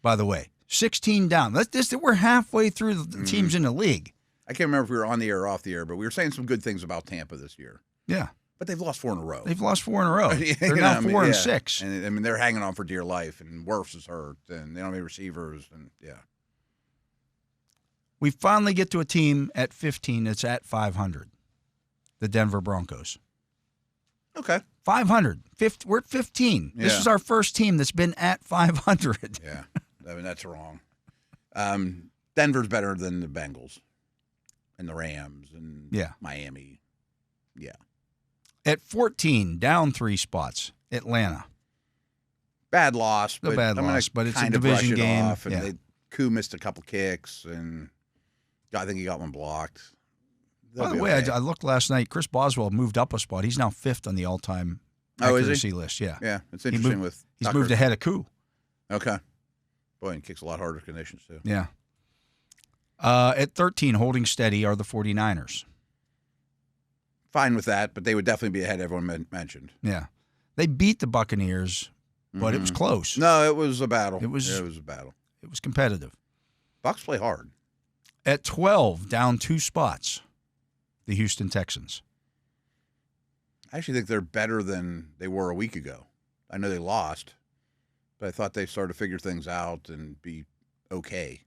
by the way. 16 down. We're halfway through the teams in the league.
I can't remember if we were on the air or off the air, but we were saying some good things about Tampa this year.
Yeah.
But they've lost 4 in a row.
They're now 4 and 6.
And I mean, they're hanging on for dear life, and Wirfs is hurt, and they don't have any receivers, and yeah.
We finally get to a team at 15 that's at 500, the Denver Broncos.
Okay.
500. We're at 15. Yeah. This is our first team that's been at 500.
Yeah. I mean, that's wrong. Denver's better than the Bengals and the Rams and Miami. Yeah.
At 14, down 3 spots, Atlanta.
Bad loss.
But it's a division game.
Off, and Koo missed a couple kicks, and I think he got one blocked.
By the way, I looked last night. Chris Boswell moved up a spot. He's now 5th on the all-time accuracy list. Yeah.
Yeah, it's interesting
he's moved ahead of Koo.
Okay. Boy, and kicks a lot harder conditions, too.
Yeah. At 13, holding steady are the 49ers.
Fine with that, but they would definitely be ahead, everyone mentioned.
Yeah. They beat the Buccaneers, but it was close.
No, it was a battle.
It was
a battle.
It was competitive.
Bucs play hard.
At 12, down 2 spots, the Houston Texans.
I actually think they're better than they were a week ago. I know they lost, but I thought they started to figure things out and be okay.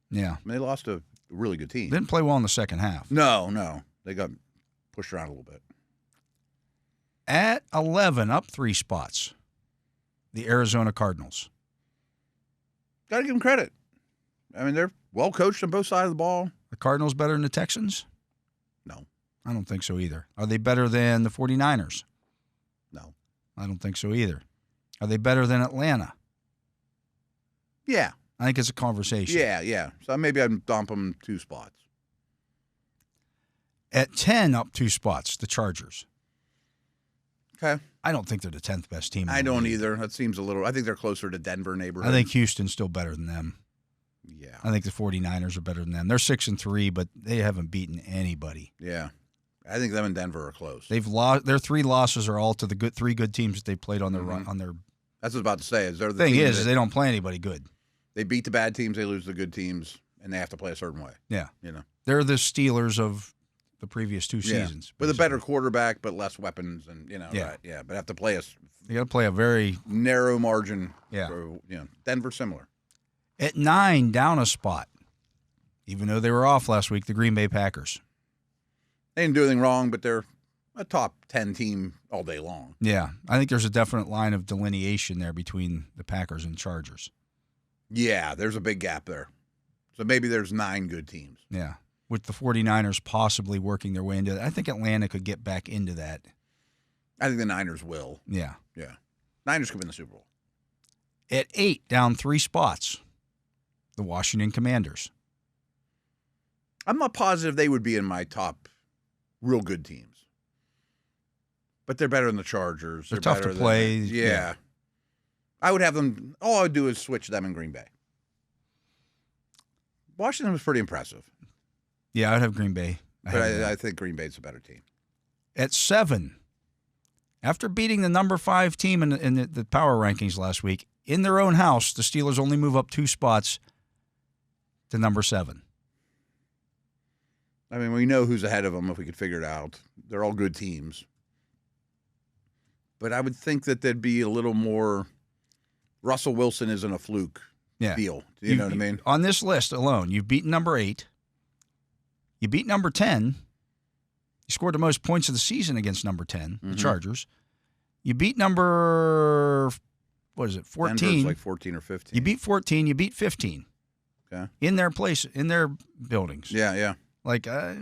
Yeah.
I mean, they lost a really good team.
Didn't play well in the second half.
No. They got pushed around a little bit.
At 11, up 3 spots, the Arizona Cardinals.
Got to give them credit. I mean, they're well coached on both sides of the ball.
The Cardinals better than the Texans?
No.
I don't think so either. Are they better than the 49ers?
No.
I don't think so either. Are they better than Atlanta?
Yeah.
I think it's a conversation.
Yeah. So maybe I'd dump them 2 spots.
At 10, up 2 spots, the Chargers.
Okay.
I don't think they're the 10th best team.
I don't either. That seems a little – I think they're closer to Denver neighborhood.
I think Houston's still better than them.
Yeah.
I think the 49ers are better than them. They're 6-3, but they haven't beaten anybody.
Yeah. I think them and Denver are close.
They've lost. Their 3 losses are all to the 3 good teams that they played on their run. On their.
That's what I was about to say. The
thing is they don't play anybody good.
They beat the bad teams, they lose the good teams, and they have to play a certain way.
Yeah. They're the Steelers of the previous 2 seasons.
With a better quarterback, but less weapons, and right, but have to play
you got to play a very
narrow margin.
Yeah.
For, Denver similar.
At 9, down a spot, even though they were off last week, the Green Bay Packers.
They didn't do anything wrong, but they're a top 10 team all day long.
Yeah, I think there's a definite line of delineation there between the Packers and Chargers.
Yeah, there's a big gap there. So maybe there's 9 good teams.
Yeah, with the 49ers possibly working their way into that. I think Atlanta could get back into that.
I think the Niners will.
Yeah.
Niners could win the Super Bowl.
At 8, down 3 spots, the Washington Commanders.
I'm not positive they would be in my top real good teams. But they're better than the Chargers.
They're tough to play.
Yeah. I would have them. All I would do is switch them in Green Bay. Washington was pretty impressive.
Yeah, I'd have Green Bay.
But I think Green Bay's a better team.
At 7, after beating the number 5 team in the power rankings last week, in their own house, the Steelers only move up 2 spots to number 7.
I mean, we know who's ahead of them if we could figure it out. They're all good teams. But I would think that there'd be a little more Russell Wilson isn't a fluke deal. Do you know what I mean?
On this list alone, you've beaten number 8. You beat number 10. You scored the most points of the season against number 10, the Chargers. You beat number, 14?
Denver's like 14 or 15.
You beat 14. You beat 15.
Okay.
In their place, in their buildings.
Yeah.
Like, I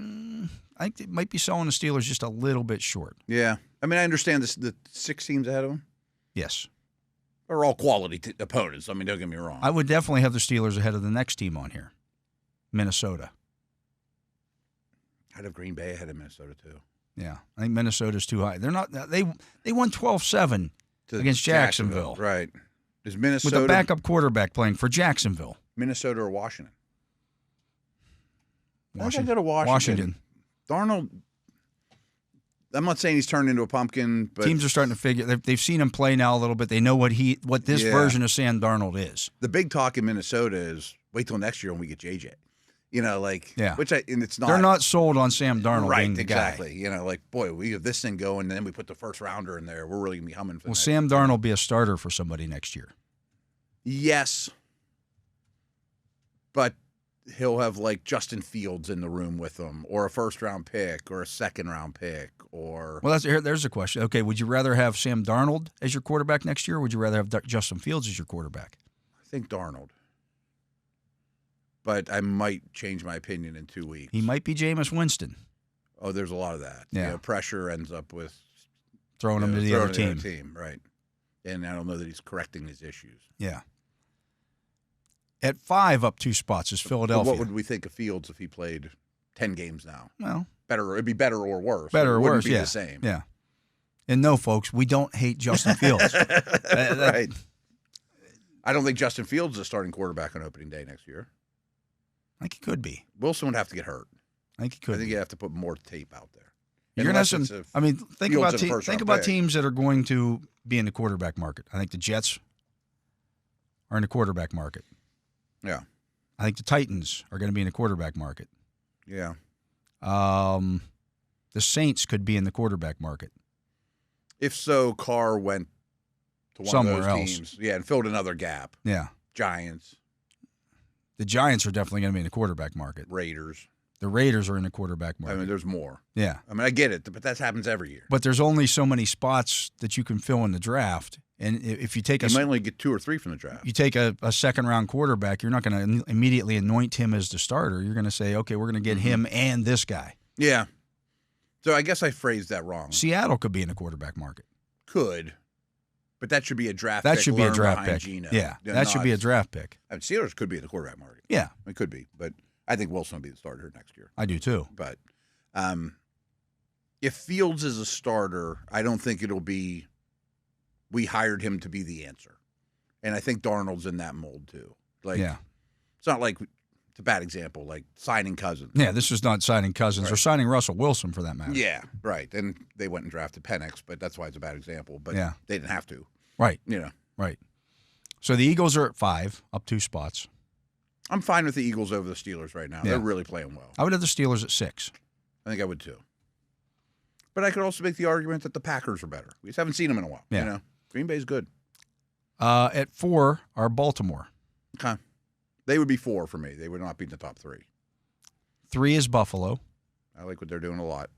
think it might be selling the Steelers just a little bit short.
Yeah. I mean, I understand the 6 teams ahead of them.
Yes.
They're all quality opponents. I mean, don't get me wrong.
I would definitely have the Steelers ahead of the next team on here, Minnesota.
I'd have Green Bay ahead of Minnesota, too.
Yeah. I think Minnesota's too high. They're not. They won 12-7 against Jacksonville.
Right. Is Minnesota
with a backup quarterback playing for Jacksonville?
Minnesota or Washington?
Washington.
I go to Washington. Darnold, I'm not saying he's turned into a pumpkin, but
teams are starting to figure. They've seen him play now a little bit. They know what this version of Sam Darnold is.
The big talk in Minnesota is wait till next year when we get JJ. And it's not.
They're not sold on Sam Darnold being the
exactly.
guy.
Boy, we have this thing going, and then we put the first rounder in there. We're really gonna be humming.
Will Sam Darnold be a starter for somebody next year?
Yes, but he'll have like Justin Fields in the room with him, or a first-round pick, or a second-round pick, or.
Well, there's a question. Okay, would you rather have Sam Darnold as your quarterback next year, or would you rather have Justin Fields as your quarterback?
I think Darnold. But I might change my opinion in 2 weeks.
He might be Jameis Winston.
Oh, there's a lot of that.
Yeah.
Pressure ends up with
throwing him to the other
team. Right. And I don't know that he's correcting these issues.
Yeah. At 5, up 2 spots is Philadelphia.
But what would we think of Fields if he played 10 games now?
Well,
it'd be better or worse.
Better or worse,
be the same.
Yeah. And no, folks, we don't hate Justin Fields.
Right. I don't think Justin Fields is a starting quarterback on opening day next year.
I think he could be.
Wilson would have to get hurt.
I think he could.
I think you have to put more tape out there.
You're gonna have some. I mean, think about teams that are going to be in the quarterback market. I think the Jets are in the quarterback market.
Yeah.
I think the Titans are going to be in the quarterback market.
Yeah.
The Saints could be in the quarterback market.
If so, Carr went to one
somewhere
of those
else.
teams. Yeah, and filled another gap.
Yeah.
Giants.
The Giants are definitely going to be in the quarterback market.
Raiders.
The Raiders are in the quarterback market.
I mean, there's more.
Yeah.
I mean, I get it, but that happens every year.
But there's only so many spots that you can fill in the draft. And if you take
you might only get 2 or 3 from the draft.
You take a second-round quarterback, you're not going to immediately anoint him as the starter. You're going to say, okay, we're going to get him and this guy.
Yeah. So I guess I phrased that wrong.
Seattle could be in the quarterback market.
Could. But that should be a draft pick.
That should be a draft pick.
Geno.
Yeah, that should be a draft pick.
I mean, Steelers could be in the quarterback market.
Yeah.
It could be. But I think Wilson will be the starter next year.
I do too.
But if Fields is a starter, I don't think it'll be we hired him to be the answer. And I think Darnold's in that mold too. It's not like it's a bad example, like signing Cousins.
Yeah, this is not signing Cousins or signing Russell Wilson for that matter.
Yeah, right. And they went and drafted Penix, but that's why it's a bad example. But they didn't have to.
Right.
Right.
So the Eagles are at 5, up 2 spots.
I'm fine with the Eagles over the Steelers right now. Yeah. They're really playing well.
I would have the Steelers at 6.
I think I would too. But I could also make the argument that the Packers are better. We just haven't seen them in a while.
Yeah.
Green Bay's good.
At 4 are Baltimore.
Okay. They would be 4 for me. They would not be in the top 3.
3 is Buffalo.
I like what they're doing a lot.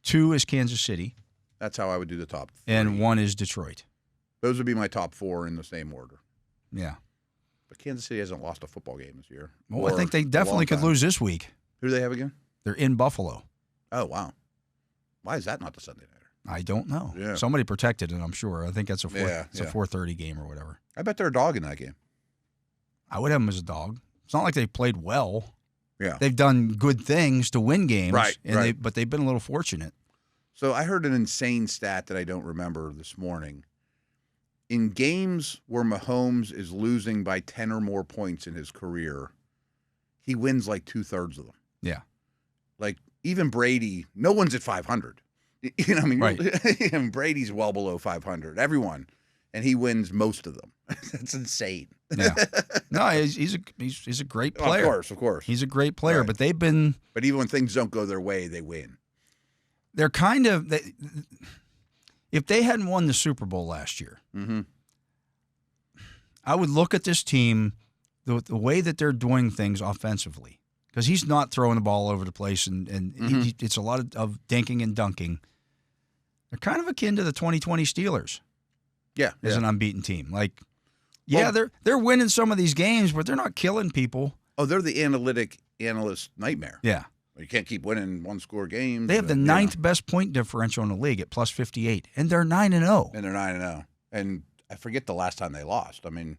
2 is Kansas City.
That's how I would do the top 3.
And 1 is Detroit.
Those would be my top 4 in the same order.
Yeah.
But Kansas City hasn't lost a football game this year.
Well, I think they definitely could lose this week.
Who do they have again?
They're in Buffalo.
Oh, wow. Why is that not the Sunday nighter?
I don't know.
Yeah.
Somebody protected it, I'm sure. I think that's a 4:30 game or whatever.
I bet they're a dog in that game.
I would have them as a dog. It's not like they've played well.
Yeah.
They've done good things to win games.
Right.
But they've been a little fortunate.
So I heard an insane stat that I don't remember this morning. In games where Mahomes is losing by 10 or more points in his career, he wins like 2/3 of them.
Yeah.
Like even Brady, no one's at 500. You know what I mean?
Right.
Brady's well below 500. Everyone. And he wins most of them. That's insane.
Yeah. No, he's a great player.
Of course.
He's a great player, but they've been.
But even when things don't go their way, they win.
They're kind of. If they hadn't won the Super Bowl last year, I would look at this team, the way that they're doing things offensively, because he's not throwing the ball all over the place, and it's a lot of dinking and dunking. They're kind of akin to the 2020 Steelers.
Yeah,
as an unbeaten team. They're winning some of these games, but they're not killing people.
Oh, they're the analyst nightmare.
Yeah.
You can't keep winning one-score games.
They have the 9th best point differential in the league at +58, and they're 9-0.
And they're 9-0. And I forget the last time they lost. I mean,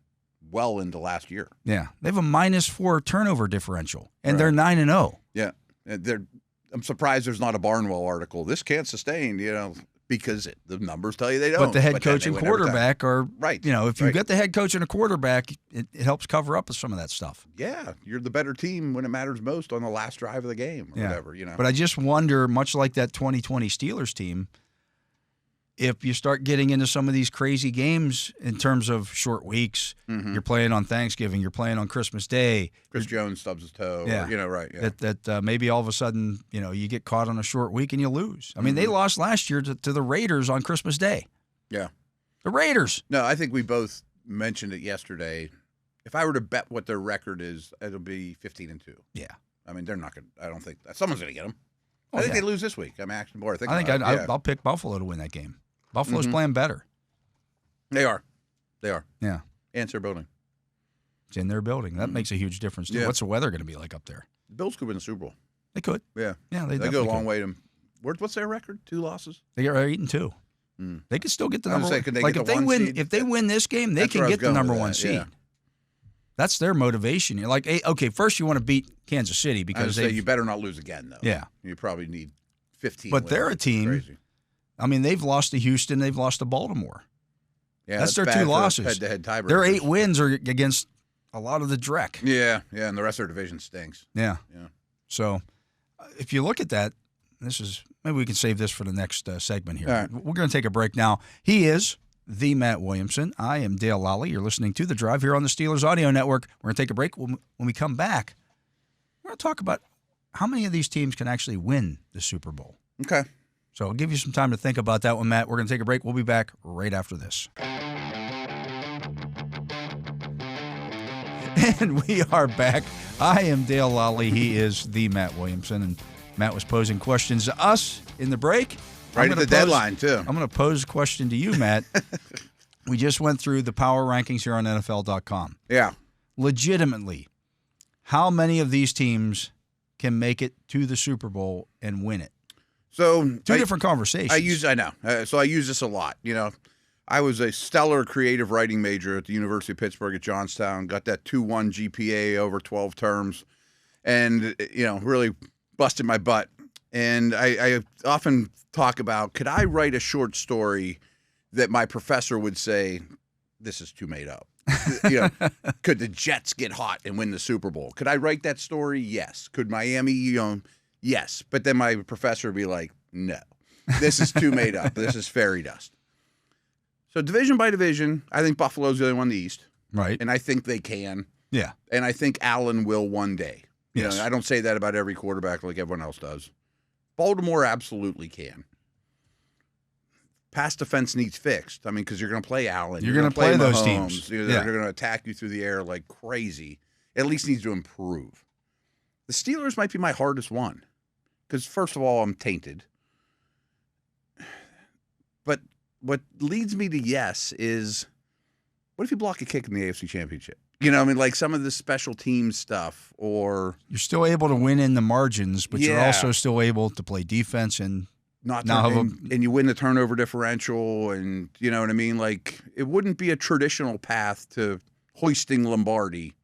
well into last year.
Yeah. They have a -4 turnover differential, and they're 9-0.
Yeah. I'm surprised there's not a Barnwell article. This can't sustain, because the numbers tell you they don't.
But the head coach and quarterback are
right.
If you get the head coach and a quarterback, it helps cover up some of that stuff.
Yeah, you're the better team when it matters most on the last drive of the game or whatever.
But I just wonder, much like that 2020 Steelers team, if you start getting into some of these crazy games in terms of short weeks, you're playing on Thanksgiving, you're playing on Christmas Day.
Chris Jones stubs his toe.
Yeah.
Or, right. Yeah.
That maybe all of a sudden, you get caught on a short week and you lose. I mean, they lost last year to the Raiders on Christmas Day.
Yeah.
The Raiders.
No, I think we both mentioned it yesterday. If I were to bet what their record is, it'll be 15-2.
Yeah.
I mean, they're not going to – I don't think – someone's going to get them.
Oh,
I think they lose this week. I'm actually more.
I'll pick Buffalo to win that game. Buffalo's playing better.
They are.
Yeah.
And it's their building.
It's in their building. That makes a huge difference, too. Yeah. What's the weather going to be like up there?
The Bills could win the Super Bowl.
They could.
Yeah.
Yeah,
they go a long way to – what's their record? 2 losses?
They are 8-2. They could still get the number one. If they win this game, they can get the number 1 seed. Yeah. That's their motivation. You're like, hey, okay, first you want to beat Kansas City because
you better not lose again, though.
Yeah.
You probably need 15
But they're a team.
Crazy.
I mean, they've lost to Houston. They've lost to Baltimore.
Yeah,
that's their 2 losses.
Head-to-head tiebreakers.
Their 8 wins are against a lot of the dreck.
Yeah, and the rest of their division stinks.
Yeah. So if you look at that, maybe we can save this for the next segment here.
Right.
We're going to take a break now. He is the Matt Williamson. I am Dale Lolley. You're listening to The Drive here on the Steelers Audio Network. We're going to take a break. When we come back, we're going to talk about how many of these teams can actually win the Super Bowl.
Okay.
So I'll give you some time to think about that one, Matt. We're going to take a break. We'll be back right after this. And we are back. I am Dale Lolley. He is the Matt Williamson. And Matt was posing questions to us in the break.
Right at the deadline, too.
I'm going to pose a question to you, Matt. We just went through the power rankings here on NFL.com.
Yeah.
Legitimately, how many of these teams can make it to the Super Bowl and win it?
So
two different conversations.
I know. So I use this a lot. I was a stellar creative writing major at the University of Pittsburgh at Johnstown. Got that 2.1 GPA over 12 terms, and really busted my butt. And I often talk about, could I write a short story that my professor would say, this is too made up? Could the Jets get hot and win the Super Bowl? Could I write that story? Yes. Could Miami, yes. But then my professor would be like, no, this is too made up. This is fairy dust. So division by division, I think Buffalo's the only one in the East.
Right.
And I think they can.
Yeah.
And I think Allen will one day.
Yes.
I don't say that about every quarterback like everyone else does. Baltimore absolutely can. Pass defense needs fixed. I mean, because you're going to play Allen.
You're going to play those teams.
They're going to attack you through the air like crazy. It at least needs to improve. The Steelers might be my hardest one. Because, first of all, I'm tainted. But what leads me to yes is, what if you block a kick in the AFC Championship? Like some of the special team stuff, or
you're still able to win in the margins, but you're also still able to play defense and
and you win the turnover differential, and you know what I mean? Like, it wouldn't be a traditional path to hoisting Lombardi,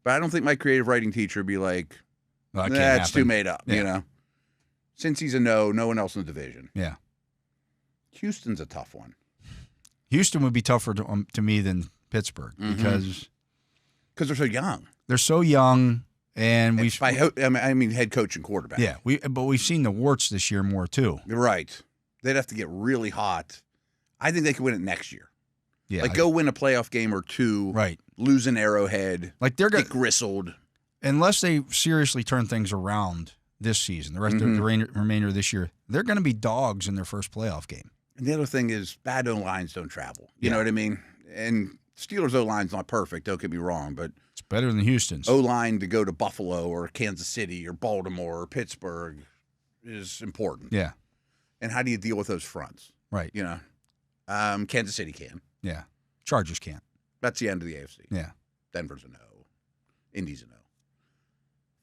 but I don't think my creative writing teacher would be like, that's too made up, Since he's a no one else in the division.
Yeah.
Houston's a tough one.
Houston would be tougher to me than Pittsburgh because
they're so young.
They're so young, and
head coach and quarterback.
Yeah, but we've seen the warts this year more too.
Right. They'd have to get really hot. I think they could win it next year.
Yeah,
go win a playoff game or two.
Right.
Lose an Arrowhead.
Like they're
get gristled.
Unless they seriously turn things around this season, the rest of the remainder of this year, they're going to be dogs in their first playoff game.
And the other thing is, bad O-lines don't travel. You know what I mean? And Steelers O-line's not perfect, don't get me wrong, but
it's better than Houston's.
O-line to go to Buffalo or Kansas City or Baltimore or Pittsburgh is important.
Yeah.
And how do you deal with those fronts?
Right.
Kansas City can.
Yeah. Chargers can't.
That's the end of the AFC.
Yeah.
Denver's a no. Indy's a no.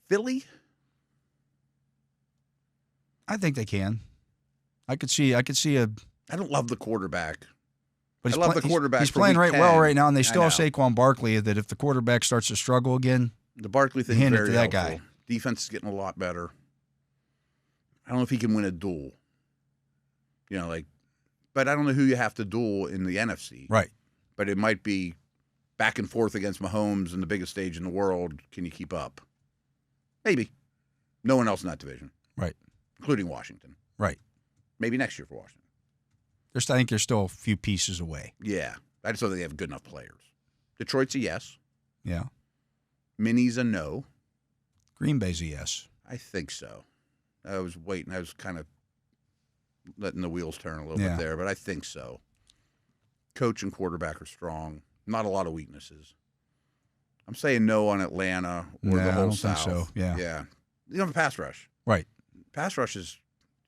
Philly?
I think they can. I could see a.
I don't love the quarterback.
But
I love the quarterback.
He's playing well right now, and they still have Saquon Barkley. That if the quarterback starts to struggle again,
the Barkley thing
hand
is very
it to that
helpful.
guy.
Defense is getting a lot better. I don't know if he can win a duel. But I don't know who you have to duel in the NFC.
Right.
But it might be back and forth against Mahomes in the biggest stage in the world. Can you keep up? Maybe. No one else in that division.
Right.
Including Washington.
Right.
Maybe next year for Washington.
I think they're still a few pieces away.
Yeah. I just don't think they have good enough players. Detroit's a yes.
Yeah.
Minnie's a no.
Green Bay's a yes.
I think so. I was waiting. I was kind of letting the wheels turn a little bit there, but I think so. Coach and quarterback are strong. Not a lot of weaknesses. I'm saying no on Atlanta or the whole South.
I don't think so. Yeah.
Yeah. You don't have a pass rush.
Right.
Pass rush is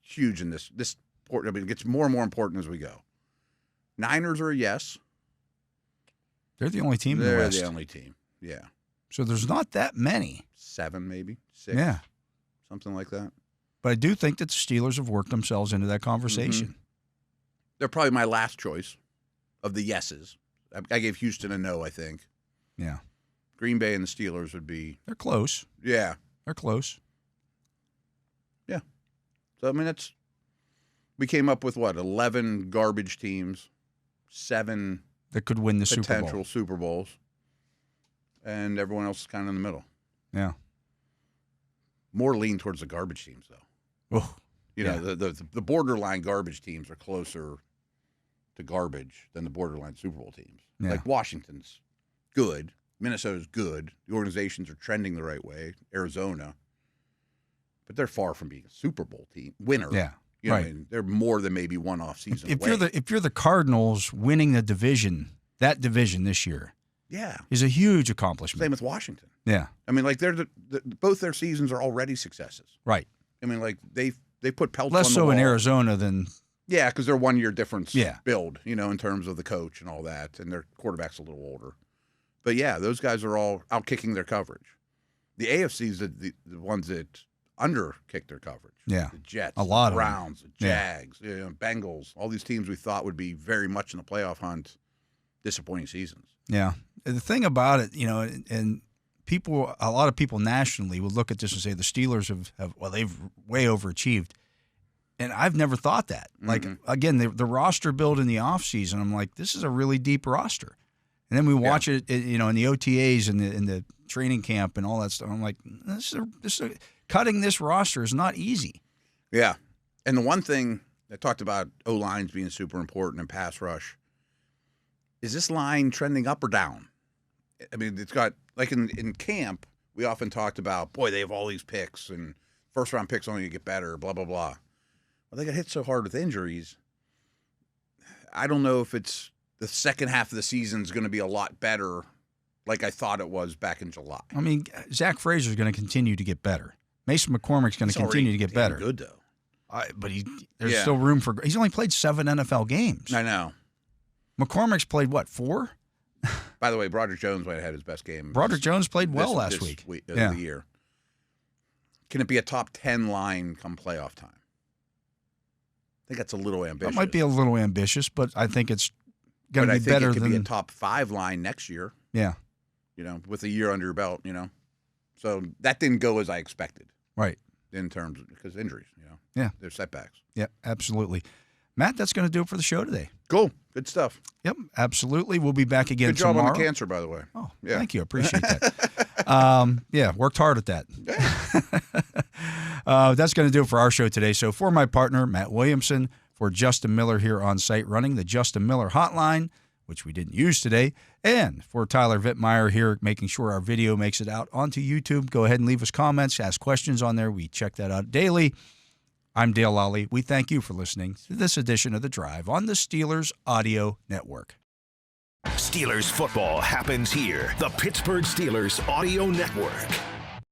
huge in this. I mean, it gets more and more important as we go. Niners are a yes.
They're the only team in the West.
They're the only team. Yeah.
So there's not that many.
7, maybe 6.
Yeah.
Something like that.
But I do think that the Steelers have worked themselves into that conversation.
Mm-hmm. They're probably my last choice of the yeses. I gave Houston a no, I think.
Yeah.
Green Bay and the Steelers would be.
They're close.
Yeah.
They're close.
Yeah. So, I mean, we came up with, 11 garbage teams, 7
that could win the
potential Super Bowls, and everyone else is kind of in the middle.
Yeah.
More lean towards the garbage teams, though.
Oh,
you know, the borderline garbage teams are closer to garbage than the borderline Super Bowl teams.
Yeah.
Like Washington's good, Minnesota's good. The organizations are trending the right way. Arizona, but they're far from being a Super Bowl team winner.
Yeah,
you know, I mean, they're more than maybe one off season.
If you're the Cardinals winning the division, that division this year, is a huge accomplishment.
Same with Washington.
Yeah,
I mean, like both their seasons are already successes.
Right.
I mean, like they put pelts
less
on the
so
wall.
in Arizona than.
Yeah, because they're 1 year difference build, you know, in terms of the coach and all that, and their quarterback's a little older. But yeah, those guys are all out kicking their coverage. The AFC's the ones that under kick their coverage.
Yeah,
the Jets,
a lot
the Browns,
of
the Jags, you know, Bengals, all these teams we thought would be very much in the playoff hunt. Disappointing seasons.
Yeah, the thing about it, you know, and a lot of people nationally would look at this and say the Steelers have they've way overachieved. And I've never thought that. Like, again, the roster build in the offseason, I'm like, this is a really deep roster. And then we watch it, you know, in the OTAs and in the training camp and all that stuff. I'm like, cutting this roster is not easy.
Yeah. And the one thing I talked about O-lines being super important and pass rush, is this line trending up or down? I mean, it's got, like in camp, we often talked about, boy, they have all these picks and first-round picks only get better, blah, blah, blah. Well, they got hit so hard with injuries. I don't know if it's the second half of the season is going to be a lot better like I thought it was back in July.
I mean, Zach Frazier's going to continue to get better. Mason McCormick's going to continue to get better.
Good, though.
But there's still room for – he's only played 7 NFL games.
I know.
McCormick's played, 4?
By the way, Broderick Jones might have had his best game.
Broderick Jones played well last week.
Of the year. Can it be a top 10 line come playoff time? I think that's a little ambitious.
That might be a little ambitious, but I think it's going to be better than.
It could be a top 5 line next year.
Yeah.
You know, with a year under your belt, you know. So that didn't go as I expected.
Right.
In terms of, because injuries, you know.
Yeah.
There's setbacks.
Yeah, absolutely. Matt, that's going to do it for the show today.
Cool. Good stuff.
Yep, absolutely. We'll be back again tomorrow.
Good job on the cancer, by the way.
Oh, yeah. Thank you. I appreciate that. Worked hard at that. That's going to do it for our show today. So for my partner, Matt Williamson, for Justin Miller here on site running the Justin Miller hotline, which we didn't use today, and for Tyler Vittmeyer here making sure our video makes it out onto YouTube, go ahead and leave us comments, ask questions on there. We check that out daily. I'm Dale Lolley. We thank you for listening to this edition of The Drive on the Steelers Audio Network.
Steelers football happens here. The Pittsburgh Steelers Audio Network.